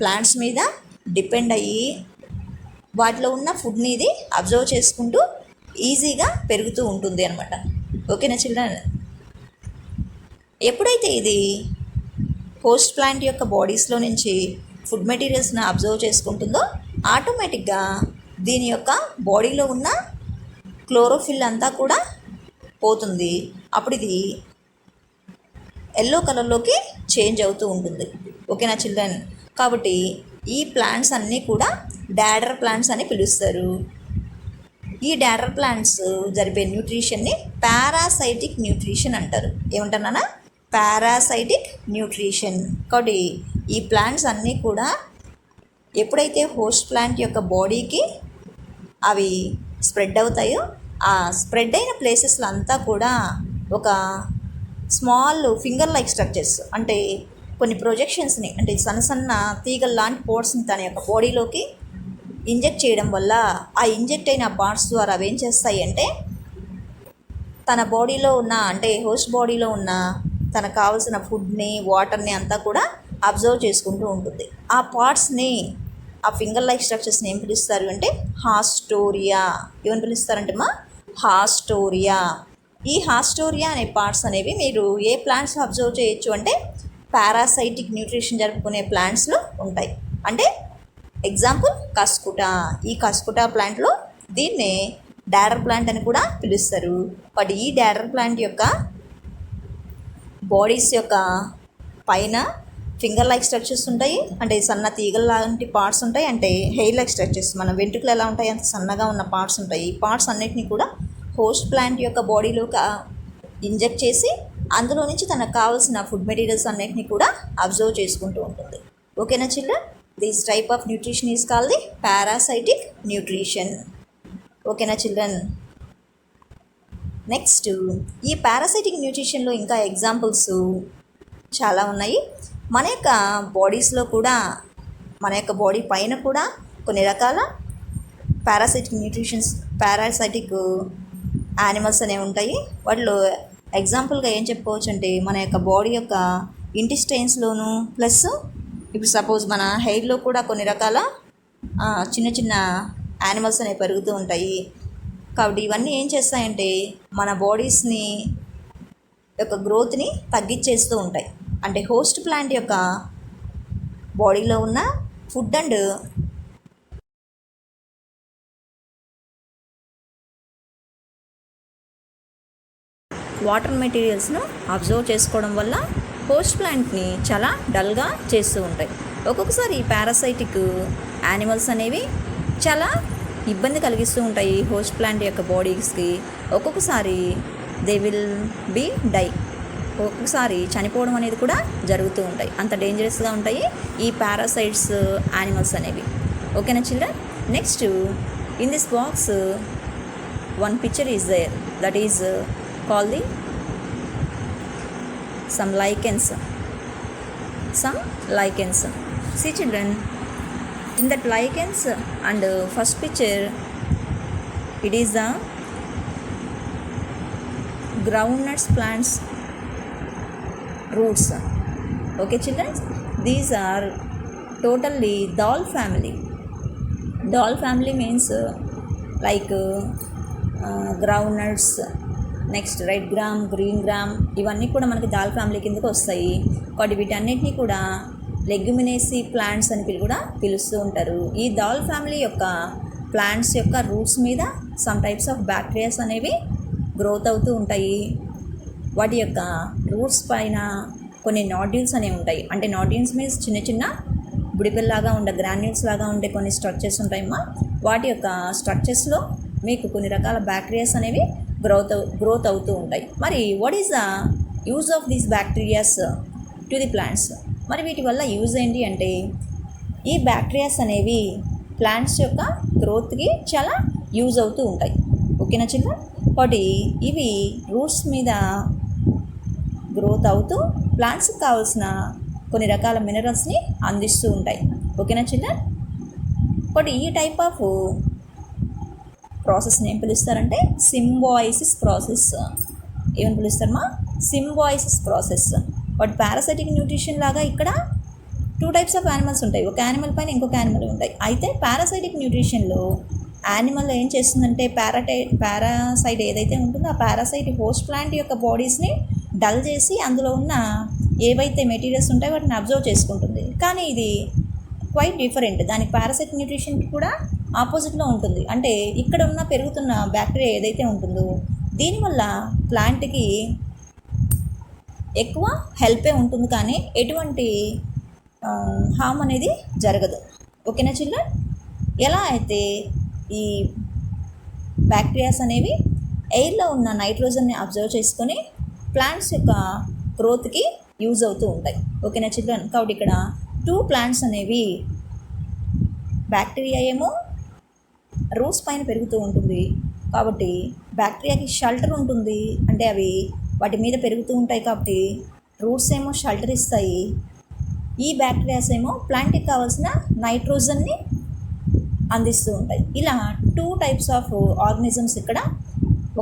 ప్లాంట్స్ మీద డిపెండ్ అయ్యి వాటిలో ఉన్న ఫుడ్ని ఇది అబ్జర్వ్ చేసుకుంటూ ఈజీగా పెరుగుతూ ఉంటుంది అనమాట. ఓకేనా చిల్డ్రన్? ఎప్పుడైతే ఇది హోస్ట్ ప్లాంట్ యొక్క బాడీస్లో నుంచి ఫుడ్ మెటీరియల్స్ని అబ్జర్వ్ చేసుకుంటుందో ఆటోమేటిక్గా దీని యొక్క బాడీలో ఉన్న క్లోరోఫిల్ అంతా కూడా పోతుంది. అప్పుడు ఇది ఎల్లో కలర్లోకి చేంజ్ అవుతూ ఉంటుంది. ఓకేనా చిల్డ్రన్? కాబట్టి ఈ ప్లాంట్స్ అన్నీ కూడా డాడర్ ప్లాంట్స్ అని పిలుస్తారు. ఈ డాడర్ ప్లాంట్స్ జరిపే న్యూట్రిషన్ని పారాసైటిక్ న్యూట్రిషన్ అంటారు. ఏమంటున్నానా? Parasitic nutrition. కాబట్టి ఈ ప్లాంట్స్ అన్నీ కూడా ఎప్పుడైతే హోస్ట్ ప్లాంట్ యొక్క బాడీకి అవి స్ప్రెడ్ అవుతాయో ఆ స్ప్రెడ్ అయిన ప్లేసెస్లో అంతా కూడా ఒక స్మాల్ ఫింగర్ లైక్ స్ట్రక్చర్స్ అంటే కొన్ని ప్రొజెక్షన్స్ని అంటే సన్న తీగల లాంటి పోర్ట్స్ని తన యొక్క బాడీలోకి ఇంజెక్ట్ చేయడం వల్ల ఆ ఇంజెక్ట్ అయిన పార్ట్స్ ద్వారా అవి ఏం చేస్తాయి అంటే తన బాడీలో ఉన్న అంటే హోస్ట్ బాడీలో ఉన్న తనకు కావాల్సిన ఫుడ్ని, వాటర్ని అంతా కూడా అబ్జర్వ్ చేసుకుంటూ ఉంటుంది. ఆ పార్ట్స్ని, ఆ ఫింగర్ లైక్ స్ట్రక్చర్స్ని ఏం పిలుస్తారు అంటే హాస్టోరియా. ఏమని పిలుస్తారంటే హాస్టోరియా. ఈ హాస్టోరియా అనే పార్ట్స్ అనేవి మీరు ఏ ప్లాంట్స్ అబ్జర్వ్ చేయొచ్చు అంటే పారాసైటిక్ న్యూట్రిషన్ జరుపుకునే ప్లాంట్స్లో ఉంటాయి. అంటే ఎగ్జాంపుల్ కస్కుటా. ఈ కస్కుటా ప్లాంట్లో దీన్నే డాడర్ ప్లాంట్ అని కూడా పిలుస్తారు. బట్ ఈ డాడర్ ప్లాంట్ యొక్క బాడీస్ యొక్క పైన ఫింగర్ లైక్ స్ట్రక్చర్స్ ఉంటాయి, అంటే సన్న తీగల లాంటి పార్ట్స్ ఉంటాయి, అంటే హెయిర్ లైక్ స్ట్రక్చర్స్. మన వెంట్రుకలు ఎలా ఉంటాయి అంత సన్నగా ఉన్న పార్ట్స్ ఉంటాయి. ఈ పార్ట్స్ అన్నిటినీ కూడా హోస్ట్ ప్లాంట్ యొక్క బాడీలోకి ఇంజెక్ట్ చేసి అందులో నుంచి తనకు కావాల్సిన ఫుడ్ మెటీరియల్స్ అన్నిటినీ కూడా అబ్జర్వ్ చేసుకుంటూ ఉంటుంది. ఓకేనా children? This type of nutrition is called the parasitic nutrition. ఓకేనా చిల్డ్రన్? నెక్స్ట్ ఈ పారాసైటిక్ న్యూట్రిషన్లో ఇంకా ఎగ్జాంపుల్స్ చాలా ఉన్నాయి. మన యొక్క బాడీస్లో కూడా, మన యొక్క బాడీ పైన కూడా కొన్ని రకాల పారాసైటిక్ యానిమల్స్ అనేవి ఉంటాయి. వాటిలో ఎగ్జాంపుల్గా ఏం చెప్పుకోవచ్చు అంటే మన యొక్క బాడీ యొక్క ఇంటెస్టైన్స్లోను ప్లస్ ఇప్పుడు సపోజ్ మన హెయిర్లో కూడా కొన్ని రకాల చిన్న చిన్న యానిమల్స్ అనేవి పెరుగుతూ ఉంటాయి. కాబట్టి ఇవన్నీ ఏం చేస్తాయంటే మన బాడీస్ని యొక్క గ్రోత్ని తగ్గించేస్తూ ఉంటాయి. అంటే హోస్ట్ ప్లాంట్ యొక్క బాడీలో ఉన్న ఫుడ్ అండ్ వాటర్ మెటీరియల్స్ను అబ్జర్వ్ చేసుకోవడం వల్ల హోస్ట్ ప్లాంట్ని చాలా డల్గా చేస్తూ ఉంటాయి. ఒక్కొక్కసారి ఈ పారాసైటిక్ యానిమల్స్ అనేవి చాలా ఇబ్బంది కలిగిస్తూ ఉంటాయి హోస్ట్ ప్లాంట్ యొక్క బాడీస్కి. ఒక్కొక్కసారి దే విల్ బీ డై, ఒక్కొక్కసారి చనిపోవడం అనేది కూడా జరుగుతూ ఉంటాయి. అంత డేంజరస్గా ఉంటాయి ఈ పారాసైట్స్ యానిమల్స్ అనేవి. ఓకేనా children? Next in this box one picture is there, that is called the some lichens. some lichens. See children, in that lichens and first picture, it is the groundnuts plants roots. Okay children, these are totally dal family. Dal family means groundnuts, next red gram, green gram, ఇవన్నీ కూడా మనకి dal family కిందకు వస్తాయి. కాబట్టి వీటన్నిటినీ కూడా Leguminosae plants అని కూడా పిలుస్తూ ఉంటారు. ఈ దాల్ ఫ్యామిలీ యొక్క ప్లాంట్స్ యొక్క రూట్స్ మీద సమ్ టైప్స్ ఆఫ్ బ్యాక్టీరియాస్ అనేవి గ్రోత్ అవుతూ ఉంటాయి. వాటి యొక్క రూట్స్ పైన కొన్ని నాడ్యూల్స్ అనేవి ఉంటాయి. అంటే నాడ్యూల్స్ మీన్స్ చిన్న చిన్న బుడిపెల్లాగా ఉండే గ్రాన్యూల్స్ లాగా ఉండే కొన్ని స్ట్రక్చర్స్ ఉంటాయమ్మా. వాటి యొక్క స్ట్రక్చర్స్లో మీకు కొన్ని రకాల బ్యాక్టీరియాస్ అనేవి గ్రోత్ అవుతూ ఉంటాయి. మరి what is the use of these bacterias to the plants? మరి వీటి వల్ల యూజ్ ఏంటి అంటే, ఈ బ్యాక్టీరియాస్ అనేవి ప్లాంట్స్ యొక్క గ్రోత్కి చాలా యూజ్ అవుతూ ఉంటాయి. ఓకేనా చిన్న? కాబట్టి ఇవి రూట్స్ మీద గ్రోత్ అవుతూ ప్లాంట్స్కి కావాల్సిన కొన్ని రకాల మినరల్స్ని అందిస్తూ ఉంటాయి. ఓకేనా చిల్డ్రన్? కాబట్టి ఈ టైప్ ఆఫ్ ప్రాసెస్ని ఏం పిలుస్తారంటే సింబోయిసిస్ ప్రాసెస్. ఏమని పిలుస్తారమ్మా? సింబోయిసిస్ ప్రాసెస్. బట్ పారాసైటిక్ న్యూట్రిషన్ లాగా ఇక్కడ 2 టైప్స్ ఆఫ్ యానిమల్స్ ఉంటాయి. ఒక యానిమల్ పైన ఇంకొక యానిమల్ ఉంటాయి. అయితే పారాసైటిక్ న్యూట్రిషన్లో యానిమల్ ఏం చేస్తుందంటే పారాసైట్ ఏదైతే ఉంటుందో ఆ పారాసైట్ హోస్ట్ ప్లాంట్ యొక్క బాడీస్ని డల్ చేసి అందులో ఉన్న ఏవైతే మెటీరియల్స్ ఉంటాయో వాటిని అబ్జర్వ్ చేసుకుంటుంది. కానీ ఇది క్వైట్ డిఫరెంట్. దానికి పారాసైటిక్ న్యూట్రిషన్ కూడా ఆపోజిట్లో ఉంటుంది. అంటే ఇక్కడ ఉన్న పెరుగుతున్న బ్యాక్టీరియా ఏదైతే ఉంటుందో దీనివల్ల ప్లాంట్కి ఎక్కువ హెల్పే ఉంటుంది, కానీ ఎటువంటి హామ్ అనేది జరగదు. ఓకేనా చిల్డ్రన్? ఎలా అయితే ఈ బ్యాక్టీరియాస్ అనేవి ఎయిర్లో ఉన్న నైట్రోజన్ని అబ్జర్వ్ చేసుకొని ప్లాంట్స్ యొక్క గ్రోత్కి యూజ్ అవుతూ ఉంటాయి. ఓకేనా చిల్డ్రన్? కాబట్టి ఇక్కడ 2 ప్లాంట్స్ అనేవి బ్యాక్టీరియా ఏమో రూట్స్ పైన పెరుగుతూ ఉంటుంది. కాబట్టి బ్యాక్టీరియాకి షెల్టర్ ఉంటుంది. అంటే అవి వాటి మీద పెరుగుతూ ఉంటాయి కాబట్టి రూట్స్ ఏమో షెల్టర్ ఇస్తాయి. ఈ బ్యాక్టీరియాస్ ఏమో ప్లాంట్కి కావాల్సిన నైట్రోజన్ని అందిస్తూ ఉంటాయి. ఇలా 2 టైప్స్ ఆఫ్ ఆర్గనిజమ్స్ ఇక్కడ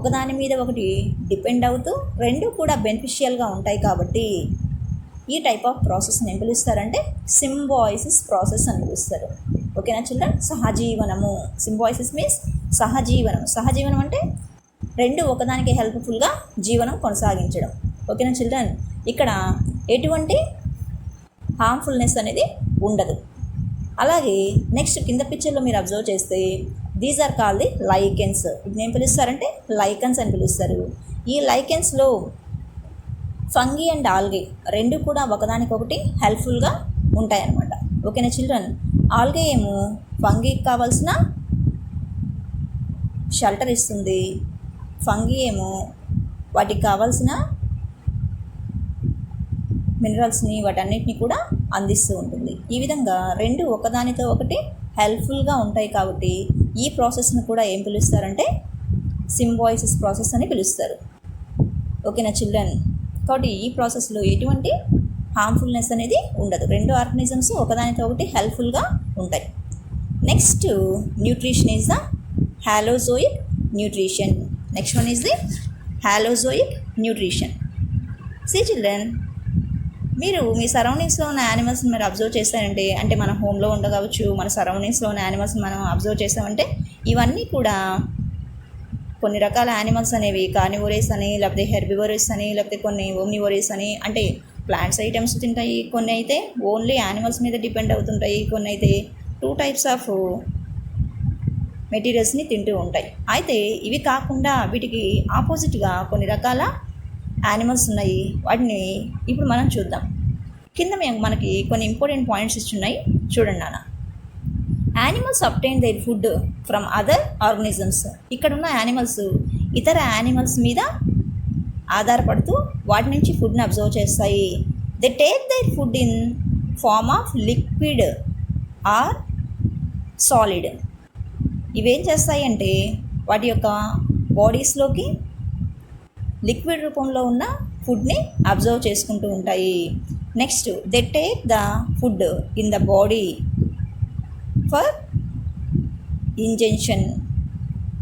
ఒకదాని మీద ఒకటి డిపెండ్ అవుతూ 2 కూడా బెనిఫిషియల్గా ఉంటాయి. కాబట్టి ఈ టైప్ ఆఫ్ ప్రాసెస్ని ఏం పిలుస్తారంటే సింబోయిసిస్ ప్రాసెస్ అని పిలుస్తారు. ఓకేనా చిల్డ్రన్? సహజీవనము. సింబోయిసిస్ మీన్స్ సహజీవనం. సహజీవనం అంటే 2 ఒకదానికి హెల్ప్ఫుల్గా జీవనం కొనసాగించడం. ఓకేనా చిల్డ్రన్? ఇక్కడ ఎటువంటి హార్మ్ఫుల్నెస్ అనేది ఉండదు. అలాగే నెక్స్ట్ కింద పిక్చర్లో మీరు అబ్జర్వ్ చేస్తే these are called the lichens. ఇది ఏం పిలుస్తారంటే లైకెన్స్ అని పిలుస్తారు. ఈ లైకెన్స్లో ఫంగీ అండ్ ఆల్గే 2 కూడా ఒకదానికొకటి హెల్ప్ఫుల్గా ఉంటాయన్నమాట. ఓకేనా చిల్డ్రన్? ఆల్గే ఏమో ఫంగీకి కావాల్సిన షెల్టర్ ఇస్తుంది. ఫంగీ ఏమో వాటికి కావాల్సిన మినరల్స్ని వాటన్నిటిని కూడా అందిస్తూ ఉంటుంది. ఈ విధంగా 2 ఒకదానితో ఒకటి హెల్ప్ఫుల్గా ఉంటాయి. కాబట్టి ఈ ప్రాసెస్ను కూడా ఏం పిలుస్తారంటే సింబోయిసిస్ ప్రాసెస్ అని పిలుస్తారు. ఓకేనా చిల్డ్రన్? కాబట్టి ఈ ప్రాసెస్లో ఎటువంటి హార్మ్ఫుల్నెస్ అనేది ఉండదు. 2 ఆర్గనిజమ్స్ ఒకదానితో ఒకటి హెల్ప్ఫుల్గా ఉంటాయి. Next nutrition is the holozoic nutrition. Next one is the holozoic nutrition. See children, మీరు మీ సరౌండింగ్స్లో ఉన్న యానిమల్స్ని మీరు అబ్జర్వ్ చేస్తారంటే, అంటే మన హోమ్లో ఉండవచ్చు, మన సరౌండింగ్స్లో ఉన్న యానిమల్స్ని మనం అబ్జర్వ్ చేస్తామంటే ఇవన్నీ కూడా కొన్ని రకాల యానిమల్స్ అనేవి కార్నివోరస్ అని, లేకపోతే హెర్బివోరస్ అని, లేకపోతే కొన్ని ఓమ్నివోరస్ అని, అంటే ప్లాంట్స్ ఐటమ్స్ తింటాయి. కొన్ని అయితే ఓన్లీ యానిమల్స్ మీద డిపెండ్ అవుతుంటాయి. కొన్ని అయితే 2 టైప్స్ ఆఫ్ మెటీరియల్స్ని తింటూ ఉంటాయి. అయితే ఇవి కాకుండా వీటికి ఆపోజిట్గా కొన్ని రకాల యానిమల్స్ ఉన్నాయి. వాటిని ఇప్పుడు మనం చూద్దాం. కింద మనకి కొన్ని ఇంపార్టెంట్ పాయింట్స్ ఇచ్చున్నాయి, చూడండి నాన్న. Animals obtain their food from other organisms. ఇక్కడ ఉన్న యానిమల్స్ ఇతర యానిమల్స్ మీద ఆధారపడుతూ వాటి నుంచి ఫుడ్ని అబ్జర్వ్ చేస్తాయి. They take their food in form of liquid or solid. ఇవేం చేస్తాయి అంటే వాటి యొక్క బాడీస్లోకి లిక్విడ్ రూపంలో ఉన్న ఫుడ్ని అబ్జర్వ్ చేసుకుంటూ ఉంటాయి. Next they take the food in the body for injection,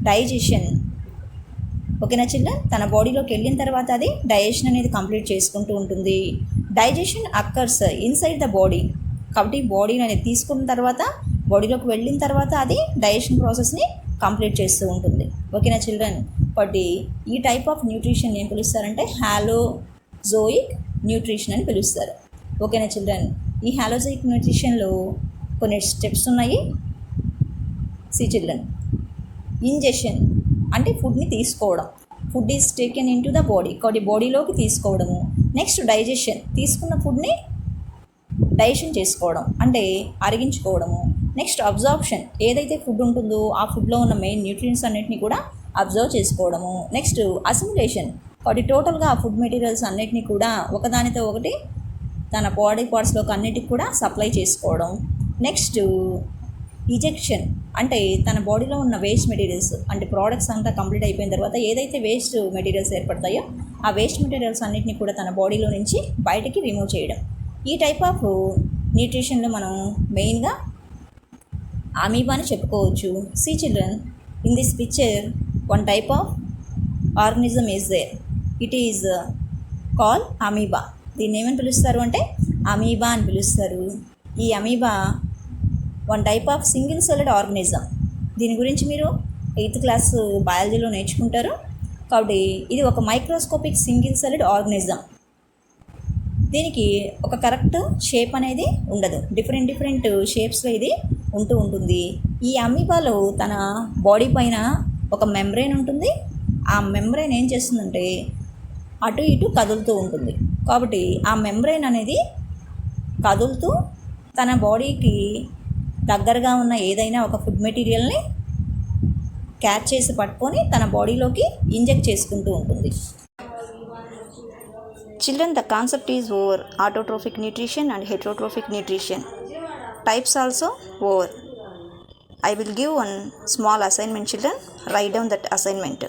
digestion. ఓకేనా చిల్డ్రన్? తన బాడీలోకి వెళ్ళిన తర్వాత అది డైజెషన్ అనేది కంప్లీట్ చేసుకుంటూ ఉంటుంది. Digestion occurs inside the body. కాబట్టి బాడీని అనేది తీసుకున్న తర్వాత బాడీలోకి వెళ్ళిన తర్వాత అది డైజెషన్ ప్రాసెస్ని కంప్లీట్ చేస్తూ ఉంటుంది. ఓకేనా చిల్డ్రన్? కాబట్టి ఈ టైప్ ఆఫ్ న్యూట్రిషన్ ఏం పిలుస్తారంటే హాలోజోయిక్ న్యూట్రిషన్ అని పిలుస్తారు. ఓకేనా చిల్డ్రన్? ఈ హాలోజోయిక్ న్యూట్రిషన్లో కొన్ని స్టెప్స్ ఉన్నాయి. సి చిల్డ్రన్, ఇంజెక్షన్ అంటే ఫుడ్ని తీసుకోవడం, food is taken in to the body, కాబట్టి బాడీలోకి తీసుకోవడము. నెక్స్ట్ డైజెషన్, తీసుకున్న ఫుడ్ని డైజెషన్ చేసుకోవడం అంటే అరిగించుకోవడము. నెక్స్ట్ అబ్జార్ప్షన్, ఏదైతే ఫుడ్ ఉంటుందో ఆ ఫుడ్లో ఉన్న మెయిన్ న్యూట్రియంట్స్ అన్నిటిని కూడా అబ్జర్వ్ చేసుకోవడము. నెక్స్ట్ అసిమిలేషన్, కాబట్టి టోటల్గా ఆ ఫుడ్ మెటీరియల్స్ అన్నిటిని కూడా ఒకదానితో ఒకటి తన బాడీ పార్ట్స్లోకి అన్నిటికి కూడా సప్లై చేసుకోవడం. నెక్స్ట్ ఇజెక్షన్, అంటే తన బాడీలో ఉన్న వేస్ట్ మెటీరియల్స్ అంటే ప్రోడక్ట్స్ అంతా కంప్లీట్ అయిపోయిన తర్వాత ఏదైతే వేస్ట్ మెటీరియల్స్ ఏర్పడతాయో ఆ వేస్ట్ మెటీరియల్స్ అన్నిటిని కూడా తన బాడీలో నుంచి బయటికి రిమూవ్ చేయడం. ఈ టైప్ ఆఫ్ న్యూట్రిషన్లో మనం మెయిన్గా అమీబా అని చెప్పుకోవచ్చు. See children, in this picture one type of organism is there. It is call amoeba. దీన్ని ఏమని పిలుస్తారు అంటే అమీబా అని పిలుస్తారు. ఈ amoeba one type of single celled organism. దీని గురించి మీరు 8th క్లాస్ బయాలజీలో నేర్చుకుంటారు. కాబట్టి ఇది ఒక మైక్రోస్కోపిక్ సింగిల్ సెల్డ్ ఆర్గనిజం. దీనికి ఒక కరెక్ట్ షేప్ అనేది ఉండదు, డిఫరెంట్ షేప్స్లో ఇది ఉంటూ ఉంటుంది. ఈ అమీబాలో తన బాడీ పైన ఒక మెంబ్రెయిన్ ఉంటుంది. ఆ మెంబ్రెయిన్ ఏం చేస్తుందంటే అటు ఇటు కదులుతూ ఉంటుంది. కాబట్టి ఆ మెంబ్రెయిన్ అనేది కదులుతూ తన బాడీకి దగ్గరగా ఉన్న ఏదైనా ఒక ఫుడ్ మెటీరియల్ని క్యాచ్ చేసి పట్టుకొని తన బాడీలోకి ఇంజెక్ట్ చేసుకుంటూ ఉంటుంది. Children, the concept is over. Autotrophic nutrition and heterotrophic nutrition. Types also over. I will give one small assignment, children. Write down that assignment.